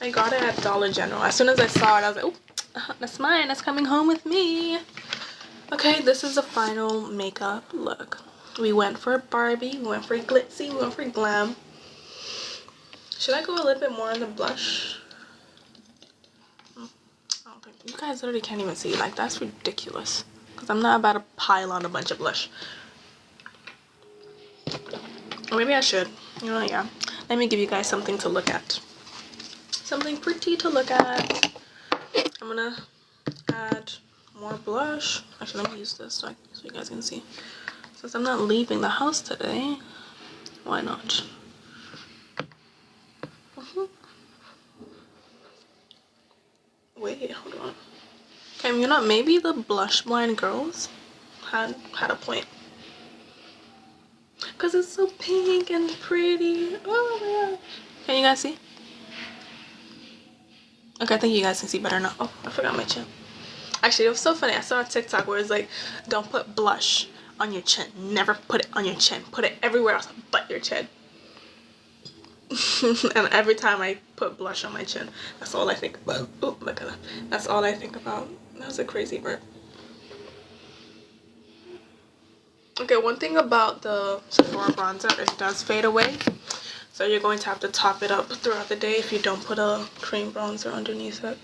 I got it at Dollar General. As soon as I saw it, I was like, oh, that's mine. That's coming home with me. Okay, this is the final makeup look. We went for Barbie. We went for glitzy. We went for glam. Should I go a little bit more on the blush? You guys literally can't even see. Like, that's ridiculous. Because I'm not about to pile on a bunch of blush. Or maybe I should. You know, yeah. Let me give you guys something to look at. Something pretty to look at. I'm gonna add more blush. Actually, let me use this so you guys can see. Since I'm not leaving the house today, why not? Wait, hold on. Okay, you know, maybe the blush blind girls had a point. Cause it's so pink and pretty. Oh my gosh. Can you guys see? Okay, I think you guys can see better now. Oh, I forgot my chin. Actually, it was so funny. I saw a TikTok where it's like, don't put blush on your chin. Never put it on your chin. Put it everywhere else but your chin. And every time I put blush on my chin, that's all I think about. Oh my god. That's all I think about. That was a crazy burp. Okay, one thing about the Sephora bronzer, it does fade away. So you're going to have to top it up throughout the day if you don't put a cream bronzer underneath it.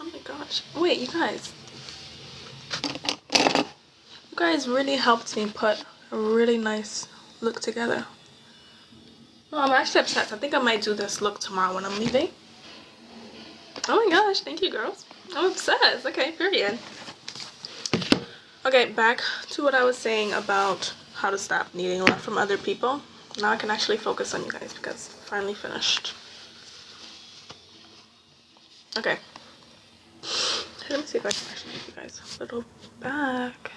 Oh my gosh. Wait, you guys. You guys really helped me put a really nice look together. Oh, I'm actually obsessed. I think I might do this look tomorrow when I'm leaving. Oh my gosh, thank you girls. I'm obsessed. Okay, period. Okay, back to what I was saying about how to stop needing love from other people. Now I can actually focus on you guys because I'm finally finished. Okay. Let me see if I can actually give you guys a little back.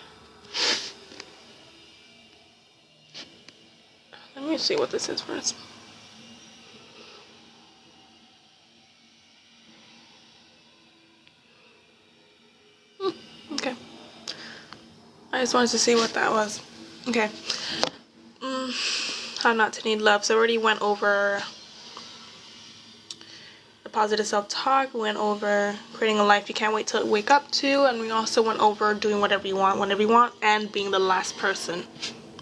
Let me see what this is first. Okay. I just wanted to see what that was. Okay. How not to need love. So I already went over the positive self-talk. We went over creating a life you can't wait to wake up to. And we also went over doing whatever you want, whenever you want, and being the last person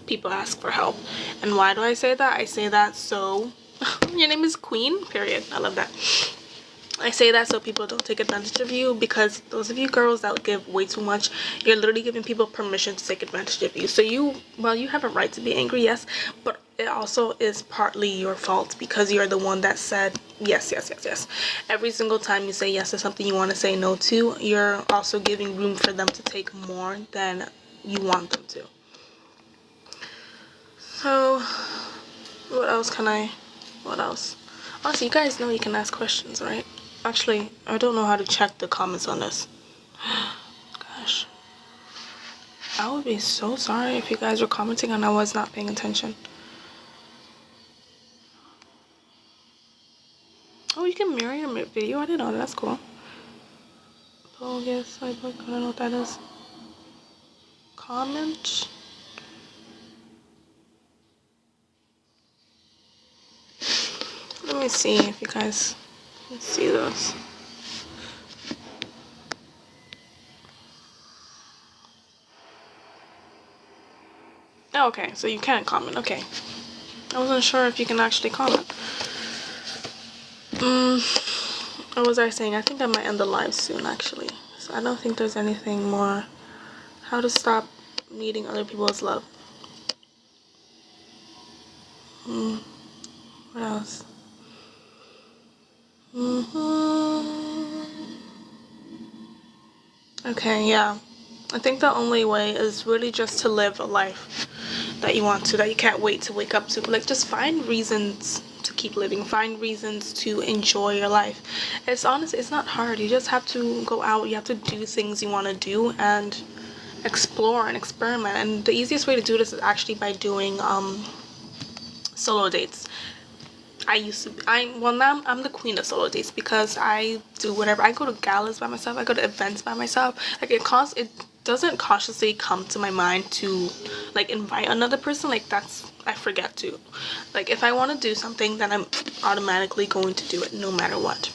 people ask for help. And why do I say that? I say that so your name is Queen, period. I love that. I say that so people don't take advantage of you, because those of you girls that give way too much, you're literally giving people permission to take advantage of you. So you have a right to be angry, yes, but it also is partly your fault because you're the one that said yes, yes, yes, yes. Every single time you say yes to something you want to say no to, you're also giving room for them to take more than you want them to. So, what else? Honestly, you guys know you can ask questions, right? Actually, I don't know how to check the comments on this. Gosh. I would be so sorry if you guys were commenting and I was not paying attention. Oh, you can mirror your video? I didn't know that. That's cool. Oh, yes, I don't know what that is. Comment. Let me see if you guys can see this. Oh, okay, so you can comment. Okay. I wasn't sure if you can actually comment. What was I saying? I think I might end the live soon, actually. So I don't think there's anything more. How to stop needing other people's love. What else? Okay, yeah. I think the only way is really just to live a life that you want to, that you can't wait to wake up to. Like, just find reasons to keep living. Find reasons to enjoy your life. It's honestly, it's not hard. You just have to go out. You have to do things you want to do and explore and experiment. And the easiest way to do this is actually by doing solo dates. Now I'm the queen of solo dates because I do whatever. I go to galas by myself. I go to events by myself. Like, it doesn't consciously come to my mind to like invite another person. Like, I forget to. Like, if I want to do something, then I'm automatically going to do it no matter what.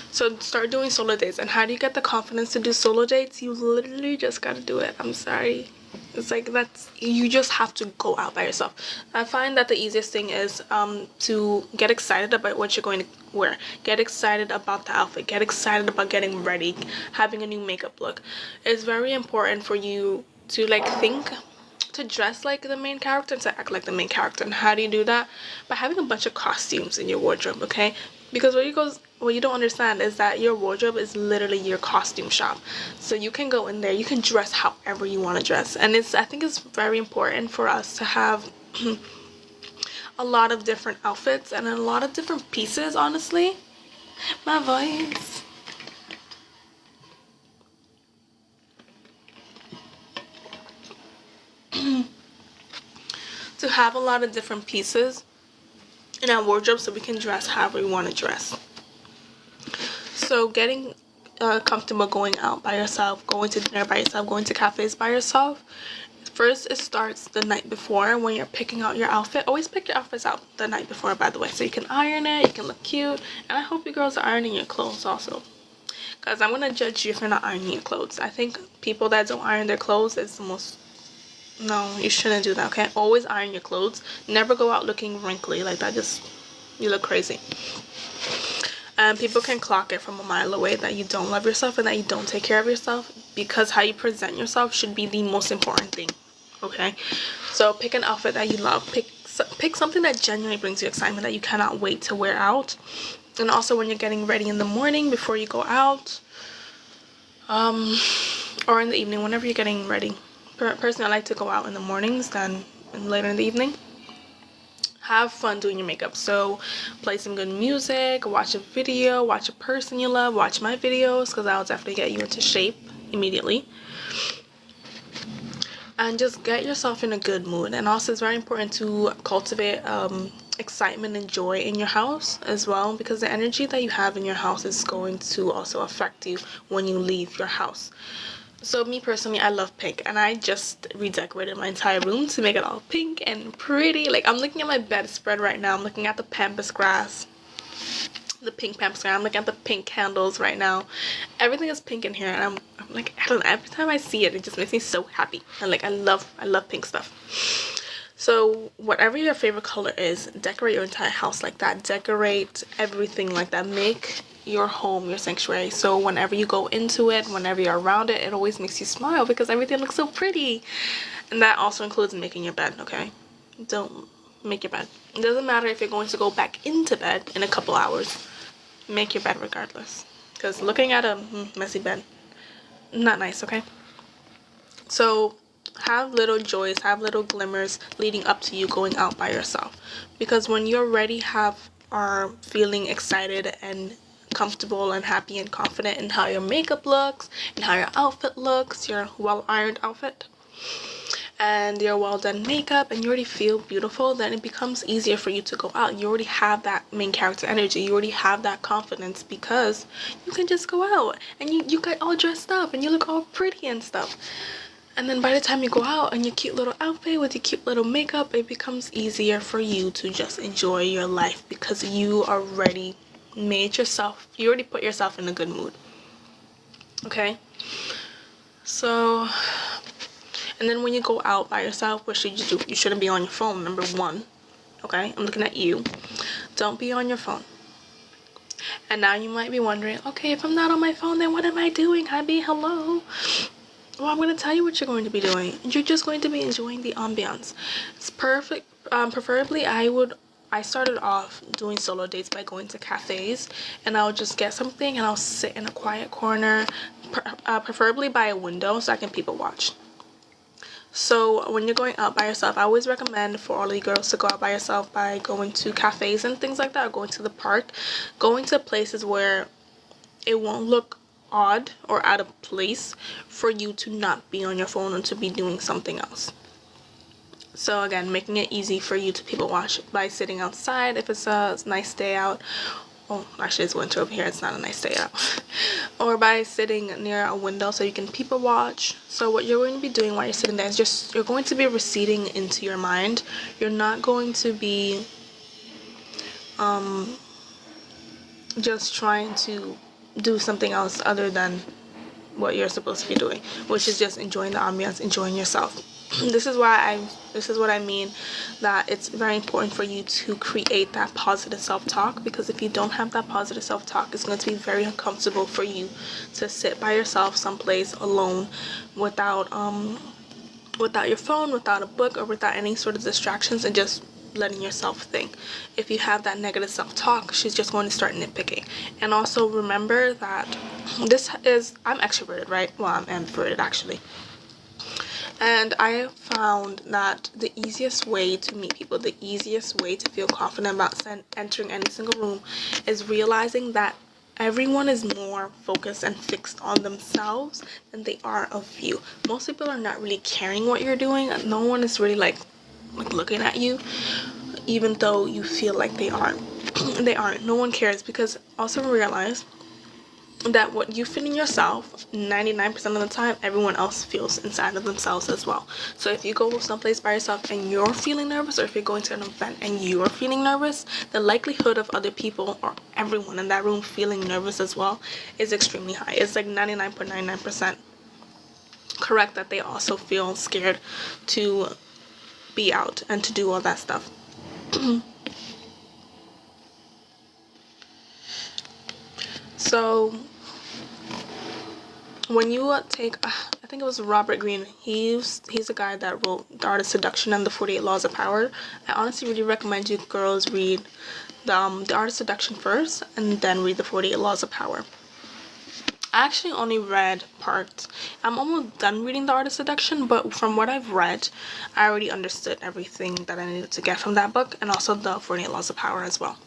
So start doing solo dates. And how do you get the confidence to do solo dates? You literally just gotta do it. I'm sorry. It's like, you just have to go out by yourself. I find that the easiest thing is to get excited about what you're going to wear. Get excited about the outfit. Get excited about getting ready, having a new makeup look. It's very important for you to to dress like the main character and to act like the main character. And how do you do that? By having a bunch of costumes in your wardrobe, okay? Because what you don't understand is that your wardrobe is literally your costume shop. So you can go in there, you can dress however you want to dress. And I think it's very important for us to have a lot of different outfits and a lot of different pieces, honestly. My voice. To have a lot of different pieces in our wardrobe so we can dress however we want to dress. So getting comfortable going out by yourself, going to dinner by yourself, going to cafes by yourself. First, it starts the night before when you're picking out your outfit. Always pick your outfits out the night before, by the way, so you can iron it, you can look cute. And I hope you girls are ironing your clothes also, because I'm going to judge you if you're not ironing your clothes. I think people that don't iron their clothes is the most... No, you shouldn't do that, okay? Always iron your clothes. Never go out looking wrinkly like that. Just, you look crazy. And people can clock it from a mile away that you don't love yourself and that you don't take care of yourself, because how you present yourself should be the most important thing, okay? So pick an outfit that you love. Pick something that genuinely brings you excitement, that you cannot wait to wear out. And also when you're getting ready in the morning before you go out, or in the evening, whenever you're getting ready. Personally, I like to go out in the mornings than later in the evening. Have fun doing your makeup. So play some good music, watch a video, watch a person you love, watch my videos, because that'll definitely get you into shape immediately. And just get yourself in a good mood. And also it's very important to cultivate excitement and joy in your house as well, because the energy that you have in your house is going to also affect you when you leave your house. So me personally, I love pink, and I just redecorated my entire room to make it all pink and pretty. Like, I'm looking at my bedspread right now. I'm looking at the pampas grass, the pink pampas grass. I'm looking at the pink candles right now. Everything is pink in here, and I'm like, I don't know, every time I see it, it just makes me so happy. And like, I love pink stuff. So whatever your favorite color is, decorate your entire house like that. Decorate everything like that. Make your home your sanctuary, so whenever you go into it, whenever you're around it, it always makes you smile because everything looks so pretty. And that also includes making your bed, okay? Don't make your bed. It doesn't matter if you're going to go back into bed in a couple hours. Make your bed regardless, because looking at a messy bed, not nice, okay? So have little joys, have little glimmers leading up to you going out by yourself, because when you already are feeling excited and comfortable and happy and confident in how your makeup looks and how your outfit looks, your well ironed outfit and your well done makeup, and you already feel beautiful, then it becomes easier for you to go out. You already have that main character energy, you already have that confidence, because you can just go out and you get all dressed up and you look all pretty and stuff. And then by the time you go out in your cute little outfit with your cute little makeup, it becomes easier for you to just enjoy your life, because you already you already put yourself in a good mood, okay? So, and then when you go out by yourself, what should you do? You shouldn't be on your phone, number one, okay? I'm looking at you. Don't be on your phone. And now you might be wondering, okay, if I'm not on my phone, then what am I doing? Hello. Well, I'm going to tell you what you're going to be doing. You're just going to be enjoying the ambiance. It's perfect. Preferably, I started off doing solo dates by going to cafes, and I'll just get something and I'll sit in a quiet corner, preferably by a window, so I can people watch. So when you're going out by yourself, I always recommend for all of you girls to go out by yourself by going to cafes and things like that, or going to the park, going to places where it won't look odd or out of place for you to not be on your phone and to be doing something else. So again, making it easy for you to people watch by sitting outside if it's a nice day out. Oh, actually it's winter over here, it's not a nice day out. Or by sitting near a window so you can people watch. So what you're going to be doing while you're sitting there is just, you're going to be receding into your mind. You're not going to be just trying to do something else other than what you're supposed to be doing, which is just enjoying the ambiance, enjoying yourself. This is what I mean, that it's very important for you to create that positive self-talk, because if you don't have that positive self-talk, it's going to be very uncomfortable for you to sit by yourself someplace alone without your phone, without a book, or without any sort of distractions, and just letting yourself think. If you have that negative self-talk, she's just going to start nitpicking. And also remember that I'm extroverted, right? Well, I'm introverted actually. And I found that the easiest way to meet people, the easiest way to feel confident about entering any single room is realizing that everyone is more focused and fixed on themselves than they are of you. Most people are not really caring what you're doing. No one is really like looking at you, even though you feel like they aren't. They aren't. No one cares, because also realize that what you feel in yourself, 99% of the time, everyone else feels inside of themselves as well. So if you go someplace by yourself and you're feeling nervous, or if you're going to an event and you're feeling nervous, the likelihood of other people or everyone in that room feeling nervous as well is extremely high. It's like 99.99% correct that they also feel scared to be out and to do all that stuff. So when you take, I think it was Robert Greene, he's a guy that wrote The Art of Seduction and the 48 Laws of Power. I honestly really recommend you girls read the Art of Seduction first, and then read the 48 Laws of Power. I actually only read parts. I'm almost done reading The Art of Seduction, but from what I've read, I already understood everything that I needed to get from that book, and also the 48 Laws of Power as well.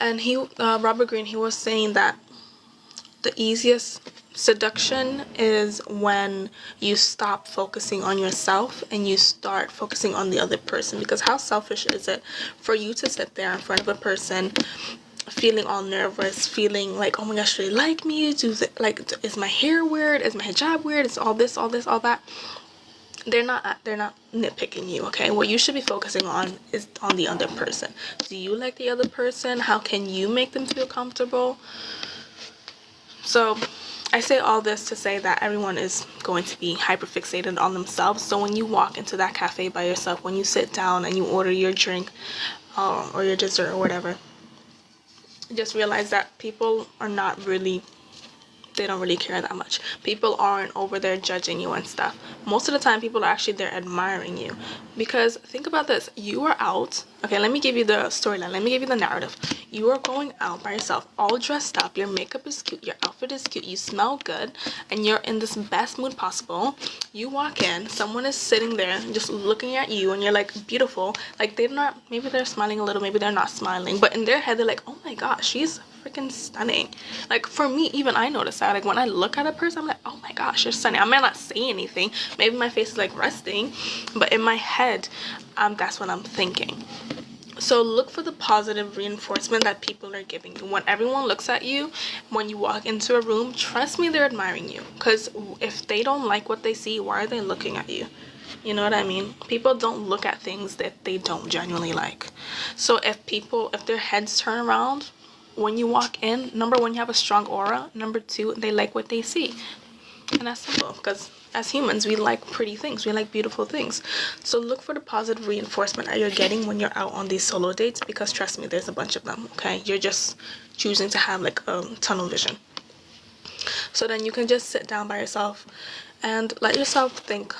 And Robert Greene, he was saying that the easiest seduction is when you stop focusing on yourself and you start focusing on the other person. Because how selfish is it for you to sit there in front of a person feeling all nervous, feeling like, oh my gosh, do they like me? Is my hair weird? Is my hijab weird? Is all this, all that? They're not nitpicking you, okay? What you should be focusing on is on the other person. Do you like the other person? How can you make them feel comfortable? So I say all this to say that everyone is going to be hyperfixated on themselves. So when you walk into that cafe by yourself, when you sit down and you order your drink or your dessert or whatever, just realize that people are not really, they don't really care that much. People aren't over there judging you and stuff. Most of the time, people are actually there admiring you. Because think about this, you are out. Okay, let me give you the storyline. Let me give you the narrative. You are going out by yourself, all dressed up. Your makeup is cute. Your outfit is cute. You smell good. And you're in this best mood possible. You walk in. Someone is sitting there just looking at you. And you're like, beautiful. Like, they're not, maybe they're smiling a little. Maybe they're not smiling. But in their head, they're like, oh my gosh, she's freaking stunning. Like, for me, even I notice that. Like, when I look at a person, I'm like, oh my gosh, you're stunning. I might not say anything. Maybe my face is like resting. But in my head, that's what I'm thinking. So look for the positive reinforcement that people are giving you. When everyone looks at you, when you walk into a room, trust me, they're admiring you. Because if they don't like what they see, why are they looking at you? You know what I mean? People don't look at things that they don't genuinely like. So if their heads turn around when you walk in, number one, you have a strong aura. Number two, they like what they see. And that's simple, because as humans, we like pretty things. We like beautiful things. So look for the positive reinforcement that you're getting when you're out on these solo dates, because trust me, there's a bunch of them, okay? You're just choosing to have like tunnel vision. So then you can just sit down by yourself and let yourself think.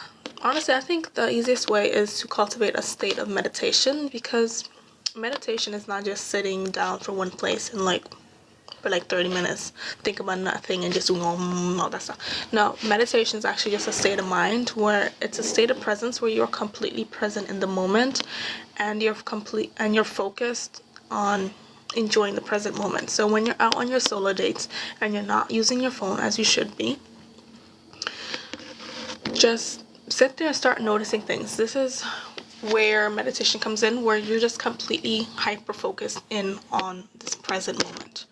Honestly, I think the easiest way is to cultivate a state of meditation, because meditation is not just sitting down for one place and for 30 minutes, think about nothing and just doing all that stuff. No, meditation is actually just a state of mind, where it's a state of presence where you're completely present in the moment, and you're focused on enjoying the present moment. So when you're out on your solo dates and you're not using your phone as you should be, just sit there and start noticing things. This is where meditation comes in, where you're just completely hyper focused in on this present moment.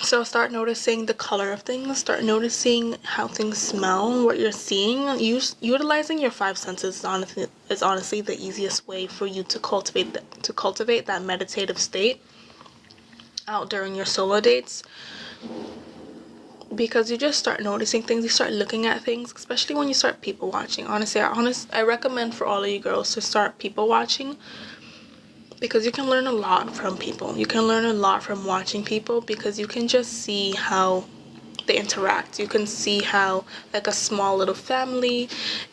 So start noticing the color of things, start noticing how things smell, what you're seeing. Utilizing your five senses is honestly the easiest way for you to cultivate that meditative state out during your solo dates. Because you just start noticing things, you start looking at things, especially when you start people watching. Honestly, I recommend for all of you girls to start people watching, because you can learn a lot from people. You can learn a lot from watching people, because you can just see how they interact. You can see how like a small little family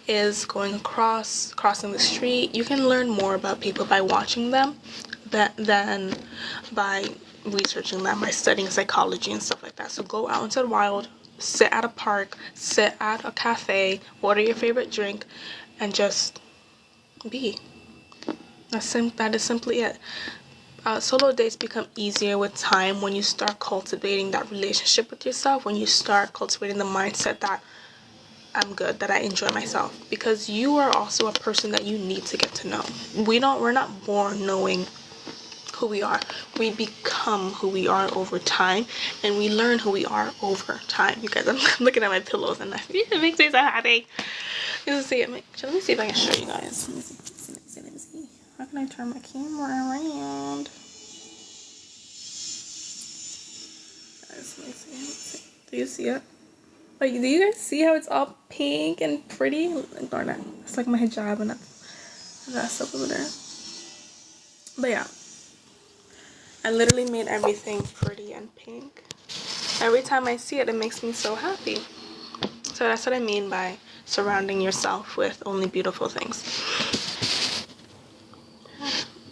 is crossing the street. You can learn more about people by watching them than by researching them, by studying psychology and stuff like that. So go out into the wild, sit at a park, sit at a cafe, order your favorite drink, and just be. That is simply it. Solo dates become easier with time when you start cultivating that relationship with yourself, when you start cultivating the mindset that I'm good, that I enjoy myself, because you are also a person that you need to get to know. We're not born knowing who we are. We become who we are over time, and we learn who we are over time. You guys, I'm looking at my pillows and it makes me so happy. Let me see if I can show you guys. Let me see. How can I turn my camera around? Guys, let me see. Do you see it? Like, do you guys see how it's all pink and pretty? Ignore that. It's like my hijab and that stuff over there. But yeah, I literally made everything pretty and pink. Every time I see it, it makes me so happy. So that's what I mean by surrounding yourself with only beautiful things.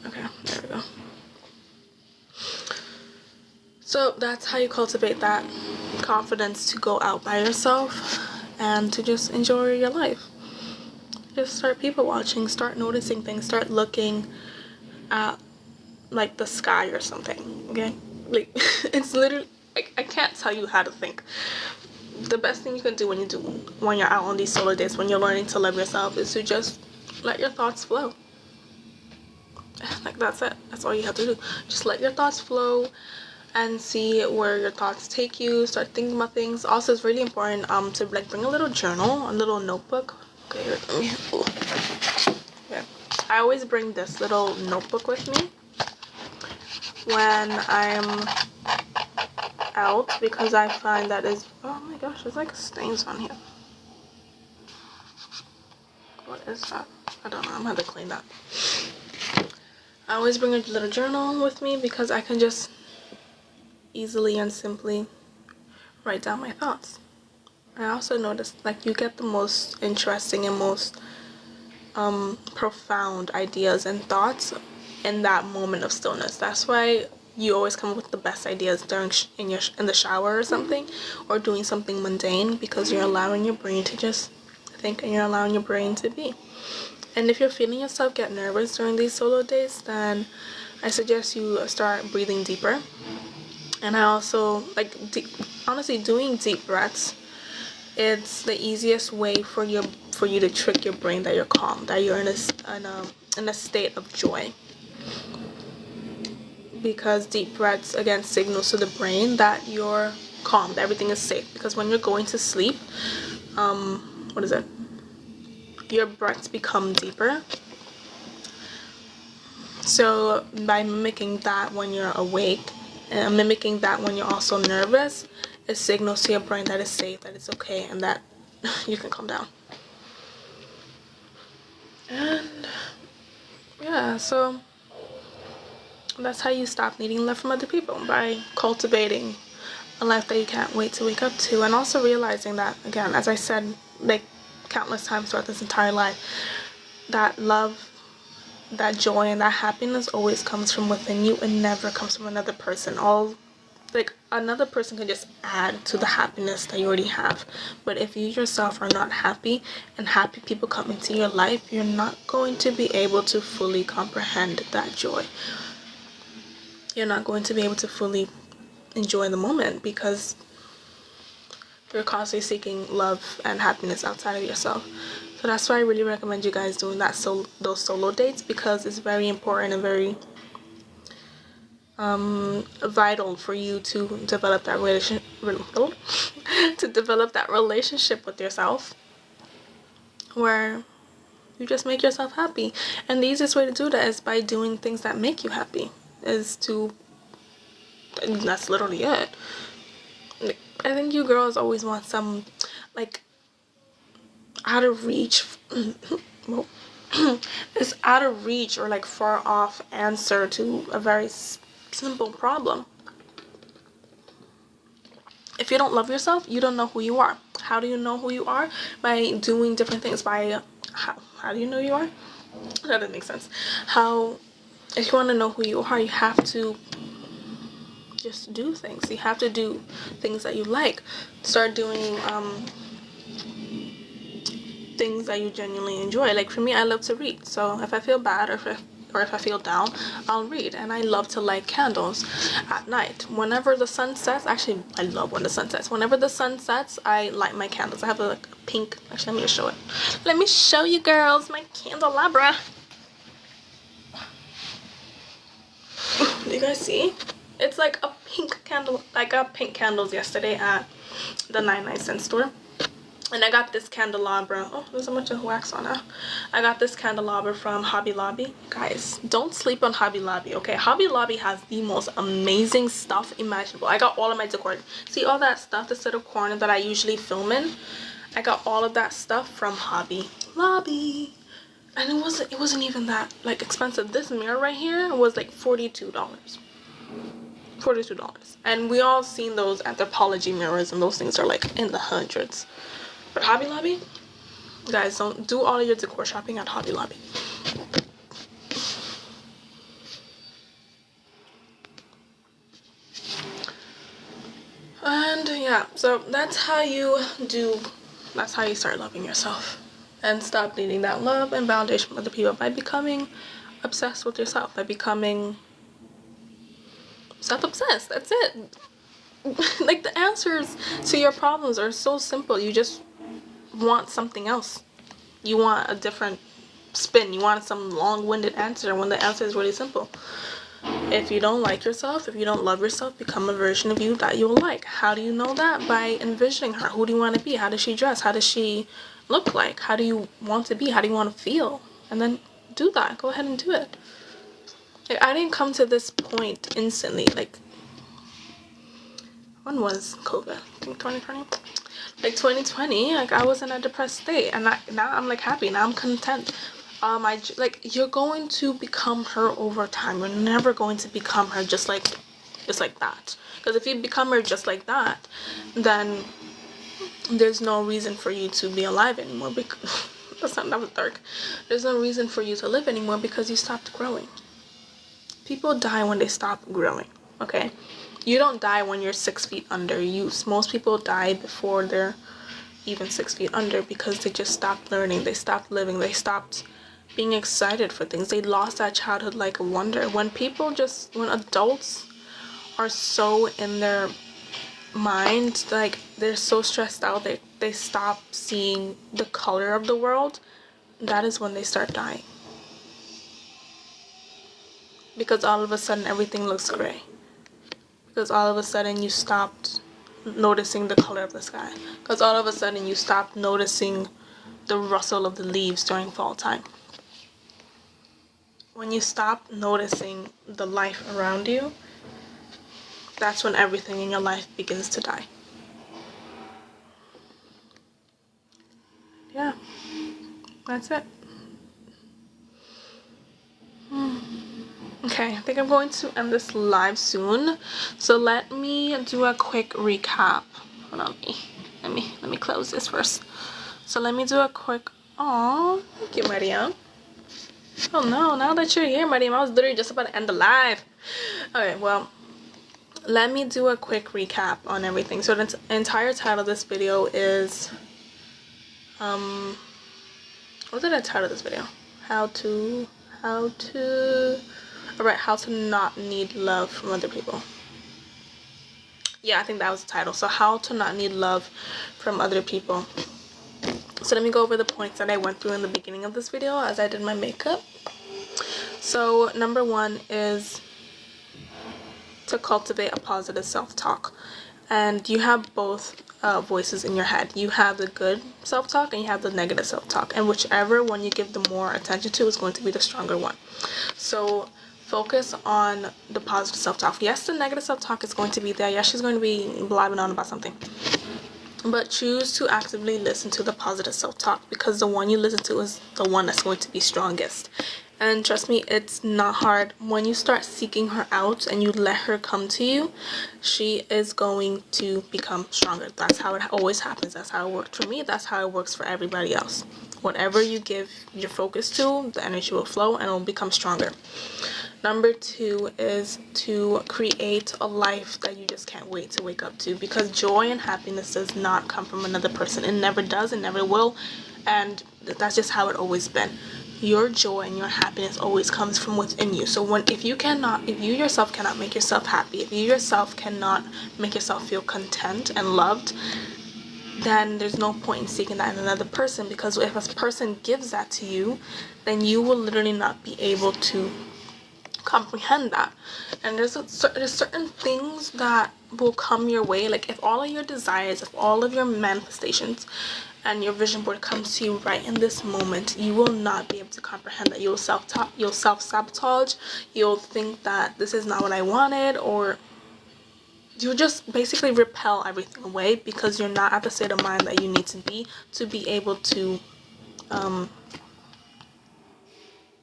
Okay, there we go. So that's how you cultivate that confidence to go out by yourself and to just enjoy your life. Just start people watching, start noticing things, start looking at like the sky or something, okay? Like, it's literally, like, I can't tell you how to think. The best thing you can do when you're out on these solo dates, when you're learning to love yourself, is to just let your thoughts flow. Like, that's it. That's all you have to do. Just let your thoughts flow and see where your thoughts take you. Start thinking about things. Also, it's really important to like bring a little journal, a little notebook. Okay, yeah. I always bring this little notebook with me when I'm out, because I find that is, oh my gosh, there's like stains on here. What is that? I don't know. I'm gonna have to clean that. I always bring a little journal with me because I can just easily and simply write down my thoughts. I also noticed, like, you get the most interesting and most profound ideas and thoughts in that moment of stillness. That's why you always come up with the best ideas during in the shower or something, or doing something mundane, because you're allowing your brain to just think and you're allowing your brain to be. And if you're feeling yourself get nervous during these solo dates, then I suggest you start breathing deeper. And I also like honestly, doing deep breaths. It's the easiest way for you to trick your brain that you're calm, that you're in a state of joy. Because deep breaths again signals to the brain that you're calm, that everything is safe. Because when you're going to sleep, your breaths become deeper. So by mimicking that when you're awake and mimicking that when you're also nervous, it signals to your brain that it's safe, that it's okay, and that you can calm down. And yeah, so that's how you stop needing love from other people, by cultivating a life that you can't wait to wake up to. And also realizing that, again, as I said like countless times throughout this entire life, that love, that joy, and that happiness always comes from within you and never comes from another person. Another person can just add to the happiness that you already have. But if you yourself are not happy, and happy people come into your life, you're not going to be able to fully comprehend that joy. You're not going to be able to fully enjoy the moment, because you're constantly seeking love and happiness outside of yourself. So that's why I really recommend you guys doing those solo dates, because it's very important and very vital for you to develop that relationship with yourself, where you just make yourself happy. And the easiest way to do that is by doing things that make you happy. That's literally it. I think you girls always want some like out of reach well, it's out of reach or like far off answer to a very simple problem. if you don't love yourself, you don't know who you are. How do you know who you are? By doing different things. By how do you know you are? That doesn't make sense. If you want to know who you are, you have to just do things. You have to do things that you like. Start doing things that you genuinely enjoy. Like for me, I love to read. So if I feel bad or if I feel down, I'll read. And I love to light candles at night. Whenever the sun sets, actually I love when the sun sets. Whenever the sun sets, I light my candles. I have a pink, actually let me just show it. Let me show you girls my candelabra. Do you guys see? It's like a pink candle. I got pink candles yesterday at the 99-cent store. And I got this candelabra. Oh, there's a bunch of wax on it. I got this candelabra from Hobby Lobby. Guys, don't sleep on Hobby Lobby, okay? Hobby Lobby has the most amazing stuff imaginable. I got all of my decor. See all that stuff, this little corner that I usually film in? I got all of that stuff from Hobby Lobby. And it wasn't even that like expensive. This mirror right here was like $42. $42. And we all seen those Anthropologie mirrors, and those things are like in the hundreds. But Hobby Lobby, guys, don't do all of your decor shopping at Hobby Lobby. And yeah, so that's how you start loving yourself and stop needing that love and validation from other people by becoming obsessed with yourself, by becoming self-obsessed. That's it. Like, the answers to your problems are so simple. You just want something else. You want a different spin. You want some long-winded answer when the answer is really simple. If you don't like yourself, if you don't love yourself, become a version of you that you'll like. How do you know that? By envisioning her. Who do you want to be? How does she dress? How does she look like? How do you want to be? How do you want to feel? And then do that. Go ahead and do it. Like, I didn't come to this point instantly. Like, when was COVID? I think 2020. Like 2020, like I was in a depressed state, and now I'm like happy. Now I'm content. You're going to become her over time. You're never going to become her just like that. Because if you become her just like that, then there's no reason for you to be alive anymore. Because that was dark. There's no reason for you to live anymore because you stopped growing. People die when they stop growing. Okay, you don't die when you're 6 feet under. Most people die before they're even 6 feet under because they just stopped learning. They stopped living. They stopped being excited for things. They lost that childhood like a wonder. When adults are so in their mind, like they're so stressed out, they stop seeing the color of the world. That is when they start dying. Because all of a sudden everything looks gray. Because all of a sudden you stopped noticing the color of the sky. Because all of a sudden you stopped noticing the rustle of the leaves during fall time. When you stop noticing the life around you, that's when everything in your life begins to die. Yeah, that's it. Okay, I think I'm going to end this live soon. So let me do a quick recap. Hold on, let me close this first. So let me do a quick. Oh, thank you, Mariam. Oh no, now that you're here, Mariam, I was literally just about to end the live. Okay, well, let me do a quick recap on everything. So the entire title of this video is what did I title this video? How to not need love from other people. Yeah, I think that was the title. So how to not need love from other people. So let me go over the points that I went through in the beginning of this video as I did my makeup. So number 1 is to cultivate a positive self-talk. And you have both voices in your head. You have the good self-talk and you have the negative self-talk. And whichever one you give the more attention to is going to be the stronger one. So focus on the positive self-talk. Yes, the negative self-talk is going to be there. Yes, she's going to be blabbing on about something. But choose to actively listen to the positive self-talk, because the one you listen to is the one that's going to be strongest. And trust me, it's not hard. When you start seeking her out and you let her come to you, she is going to become stronger. That's how it always happens. That's how it worked for me. That's how it works for everybody else. Whatever you give your focus to, the energy will flow and it will become stronger. Number 2 is to create a life that you just can't wait to wake up to, because joy and happiness does not come from another person. It never does, it never will, and that's just how it always been. Your joy and your happiness always comes from within you. So if you yourself cannot make yourself happy, if you yourself cannot make yourself feel content and loved, then there's no point in seeking that in another person, because if a person gives that to you, then you will literally not be able to comprehend that. And there's certain things that will come your way. Like if all of your desires, if all of your manifestations and your vision board comes to you right in this moment, you will not be able to comprehend that. You'll self-sabotage. You'll think that this is not what I wanted, or you just basically repel everything away, because you're not at the state of mind that you need to be able to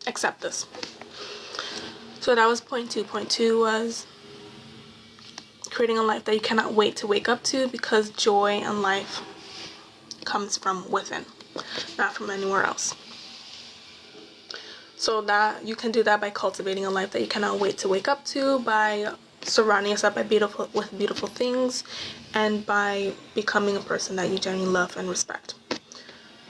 accept this. So that was point 2. Point 2 was creating a life that you cannot wait to wake up to, because joy and life comes from within, not from anywhere else. So that you can do that by cultivating a life that you cannot wait to wake up to, by surrounding yourself with beautiful things, and by becoming a person that you genuinely love and respect.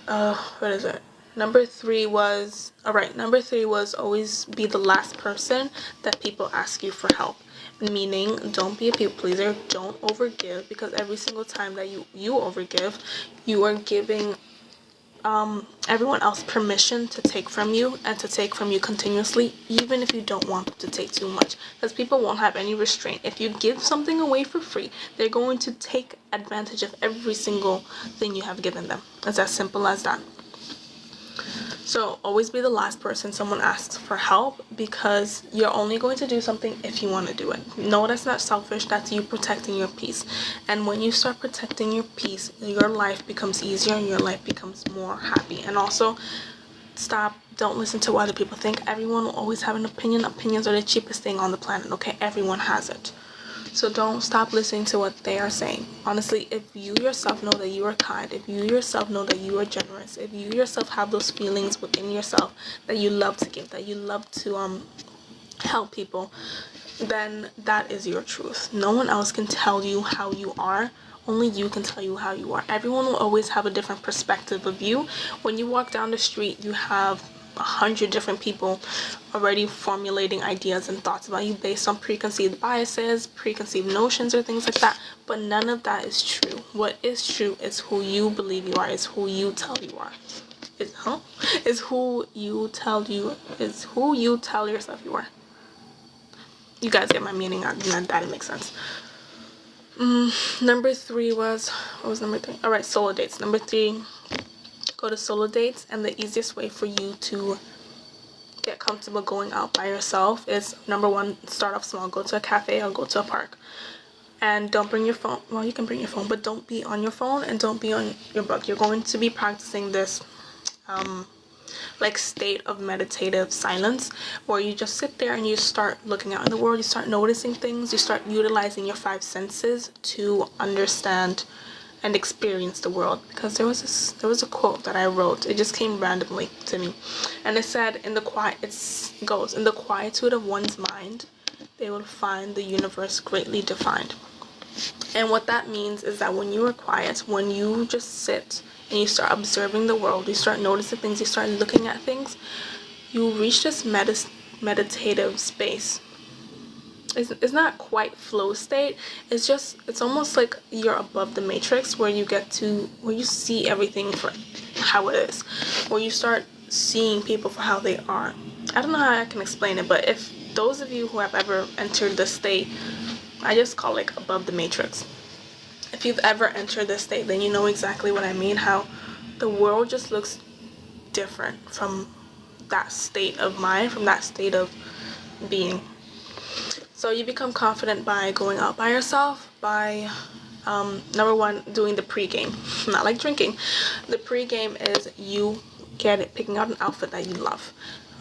What is it? Number 3 was always be the last person that people ask you for help. Meaning, don't be a people pleaser, don't overgive, because every single time that you overgive, you are giving everyone else permission to take from you, and to take from you continuously, even if you don't want them to take too much, because people won't have any restraint. If you give something away for free, they're going to take advantage of every single thing you have given them. It's as simple as that. So always be the last person someone asks for help, because you're only going to do something if you want to do it. No, that's not selfish. That's you protecting your peace. And when you start protecting your peace, your life becomes easier and your life becomes more happy. And also, don't listen to what other people think. Everyone will always have an opinion. Opinions are the cheapest thing on the planet, okay? Everyone has it. So don't stop listening to what they are saying. Honestly, if you yourself know that you are kind, if you yourself know that you are generous, if you yourself have those feelings within yourself that you love to give, that you love to help people, then that is your truth. No one else can tell you how you are. Only you can tell you how you are. Everyone will always have a different perspective of you. When you walk down the street, you have 100 different people already formulating ideas and thoughts about you based on preconceived biases, preconceived notions, or things like that. But none of that is true. What is true is who you believe you are, is who you tell you are. Is who you tell yourself you are. You guys get my meaning. That makes sense. Number 3 was, what was number 3? All right, solo dates. Number 3, go to solo dates, and the easiest way for you to get comfortable going out by yourself is, number 1, start off small. Go to a cafe or go to a park. And don't bring your phone. Well, you can bring your phone, but don't be on your phone and don't be on your book. You're going to be practicing this state of meditative silence, where you just sit there and you start looking out in the world. You start noticing things. You start utilizing your 5 senses to understand and experience the world. Because there was a quote that I wrote. It just came randomly to me, and it said, in the quietude of one's mind, they will find the universe greatly defined. And what that means is that when you are quiet, when you just sit and you start observing the world, you start noticing things, you start looking at things, you reach this meditative space. It's not quite flow state. It's almost like you're above the matrix, where you see everything for how it is, where you start seeing people for how they are. I don't know how I can explain it, but if those of you who have ever entered this state, I just call it above the matrix. If you've ever entered this state, then you know exactly what I mean, how the world just looks different from that state of mind, from that state of being. So you become confident by going out by yourself, by number 1, doing the pregame. Not like drinking. The pregame is you picking out an outfit that you love.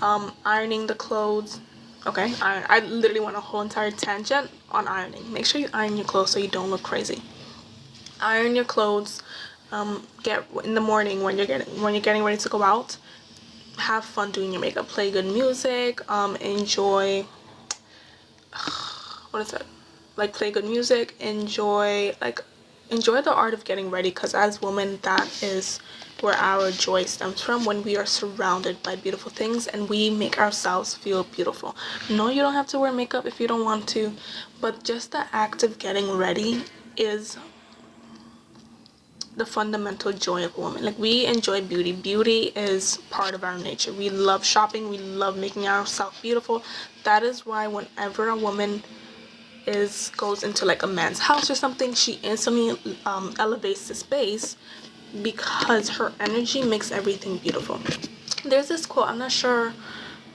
Ironing the clothes. Okay, I literally went a whole entire tangent on ironing. Make sure you iron your clothes so you don't look crazy. Iron your clothes. Get in the morning when you're getting ready to go out. Have fun doing your makeup. Play good music. Enjoy. What is it? Like, play good music. Enjoy the art of getting ready, because as women, that is where our joy stems from, when we are surrounded by beautiful things and we make ourselves feel beautiful. No, you don't have to wear makeup if you don't want to, but just the act of getting ready is the fundamental joy of a woman. Like, we enjoy beauty. Beauty is part of our nature. We love shopping. We love making ourselves beautiful. That is why whenever a woman goes into like a man's house or something, she instantly elevates the space, because her energy makes everything beautiful. There's this quote, I'm not sure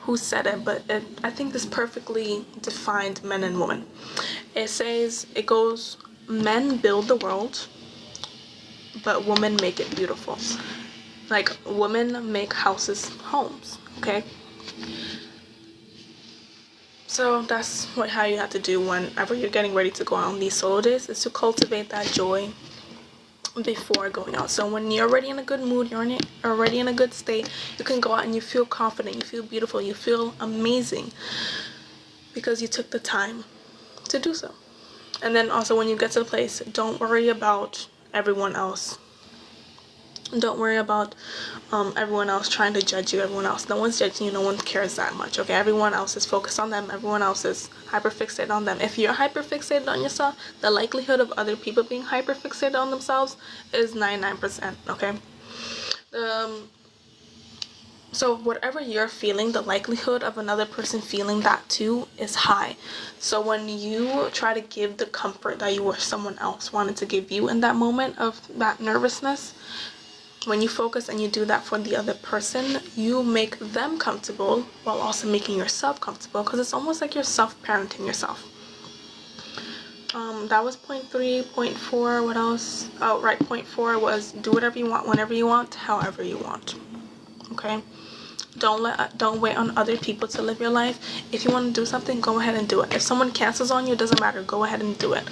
who said it, but I think this perfectly defined men and women. It goes, men build the world, but women make it beautiful. Like, women make houses homes, okay? So that's how you have to do whenever you're getting ready to go out on these solo days, is to cultivate that joy before going out. So when you're already in a good mood, you're already in a good state, you can go out and you feel confident, you feel beautiful, you feel amazing, because you took the time to do so. And then also, when you get to the place, don't worry about everyone else. Don't worry about everyone else trying to judge you. No one's judging you. No one cares that much, okay? Everyone else is focused on them. Everyone else is hyperfixated on them. If you're hyperfixated on yourself, the likelihood of other people being hyperfixated on themselves is 99%, okay? So whatever you're feeling, the likelihood of another person feeling that too is high. So when you try to give the comfort that you wish someone else wanted to give you in that moment of that nervousness, when you focus and you do that for the other person, you make them comfortable while also making yourself comfortable, because it's almost like you're self-parenting yourself. That was point 3. Point 4, what else? Oh, right, point 4 was do whatever you want, whenever you want, however you want. Okay? Don't wait on other people to live your life. If you want to do something, go ahead and do it. If someone cancels on you, it doesn't matter. Go ahead and do it.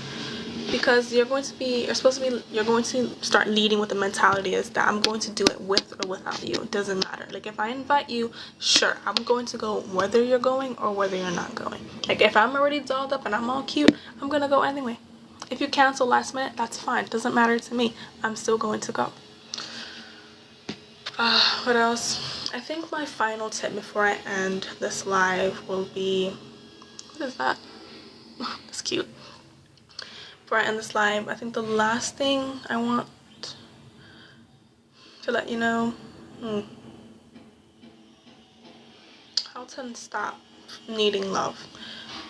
Because you're going to start leading with the mentality is that I'm going to do it with or without you. It doesn't matter. Like, if I invite you, sure, I'm going to go whether you're going or whether you're not going. Like, if I'm already dolled up and I'm all cute, I'm going to go anyway. If you cancel last minute, that's fine. It doesn't matter to me. I'm still going to go. What else? I think my final tip before I end this live will be, what is that? Oh, that's cute. Before I end this live, I think the last thing I want to let you know, how to stop needing love.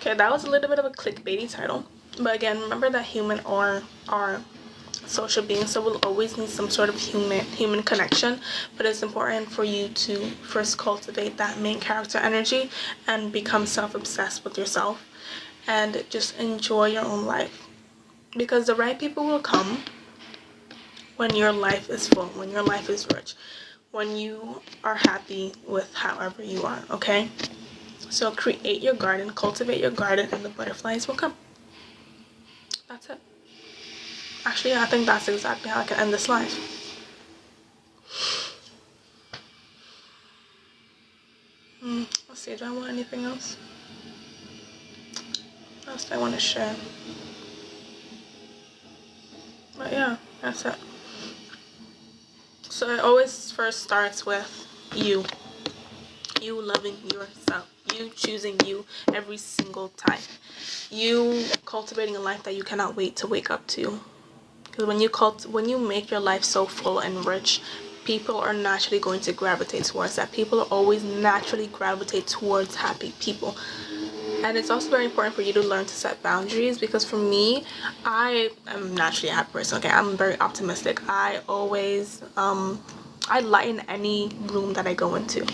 Okay, that was a little bit of a clickbaity title, but again, remember that human are social beings, so we'll always need some sort of human connection. But it's important for you to first cultivate that main character energy and become self-obsessed with yourself and just enjoy your own life, because the right people will come when your life is full, when your life is rich, when you are happy with however you are, okay? So create your garden, cultivate your garden, and the butterflies will come. That's it. Actually, I think that's exactly how I can end this live. Let's see, do I want anything else? What else do I want to share? But yeah, that's it. So it always first starts with you. You loving yourself. You choosing you every single time. You cultivating a life that you cannot wait to wake up to. Because when you make your life so full and rich, people are naturally going to gravitate towards that. People always naturally gravitate towards happy people. And it's also very important for you to learn to set boundaries, because for me, I am naturally a happy person. Okay, I'm very optimistic. I always I lighten any room that I go into.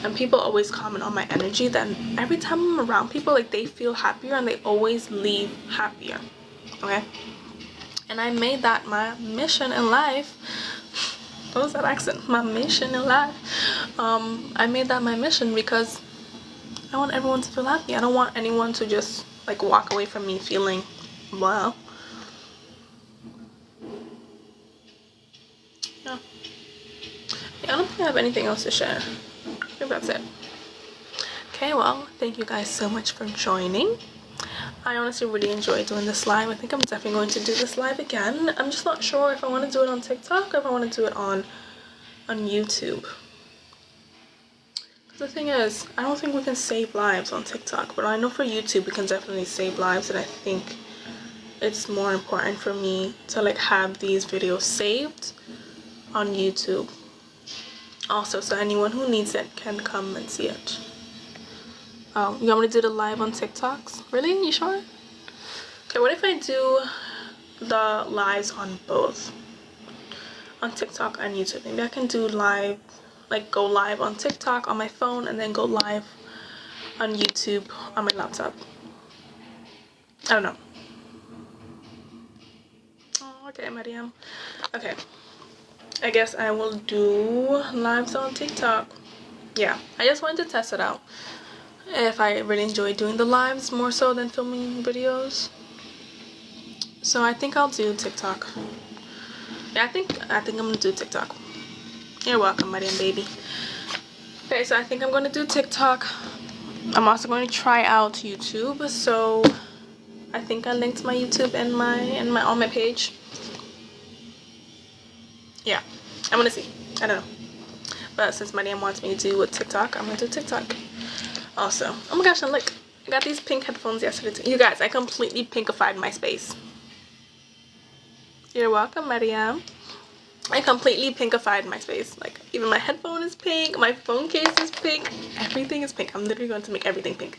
And people always comment on my energy. Then every time I'm around people, like, they feel happier and they always leave happier. Okay? And I made that my mission in life. What was that accent? My mission in life I made that my mission because I want everyone to feel happy. I don't want anyone to just like walk away from me feeling, well, yeah. Yeah, I don't think I have anything else to share. I think that's it. Okay, well, thank you guys so much for joining. I honestly really enjoyed doing this live. I think I'm definitely going to do this live again. I'm just not sure if I want to do it on TikTok or if I want to do it on YouTube. The thing is, I don't think we can save lives on TikTok, but I know for YouTube we can definitely save lives, and I think it's more important for me to like have these videos saved on YouTube also, so anyone who needs it can come and see it. You want me to do the live on TikToks? Really? You sure? Okay, what if I do the lives on both? On TikTok and YouTube. Maybe I can do live, like go live on TikTok on my phone and then go live on YouTube on my laptop. I don't know. Oh, okay, Mariam. Okay. I guess I will do lives on TikTok. Yeah, I just wanted to test it out. If I really enjoy doing the lives more so than filming videos. So I think I'll do TikTok. Yeah, I think I'm gonna do TikTok. You're welcome, Mariam baby. Okay, so I think I'm gonna do TikTok. I'm also going to try out YouTube. So I think I linked my YouTube and on my page. Yeah, I'm gonna see. I don't know. But since my name wants me to do a TikTok, I'm gonna do TikTok. Also, oh my gosh, and look, I got these pink headphones yesterday too. You guys, I completely pinkified my space. You're welcome, Mariam. I completely pinkified my space. Like, even my headphone is pink, my phone case is pink, everything is pink. I'm literally going to make everything pink.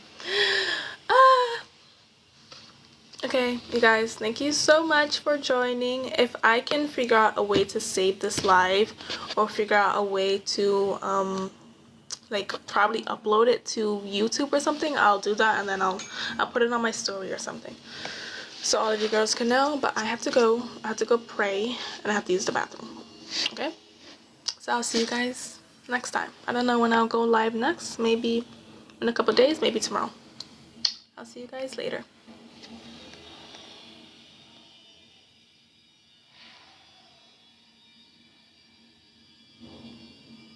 Okay, you guys, thank you so much for joining. If I can figure out a way to save this live or figure out a way to like probably upload it to YouTube or something, I'll do that, and then I'll put it on my story or something so all of you girls can know. But I have to go pray, and I have to use the bathroom. Okay, so I'll see you guys next time. I don't know when I'll go live next, maybe in a couple days, maybe tomorrow. I'll see you guys later.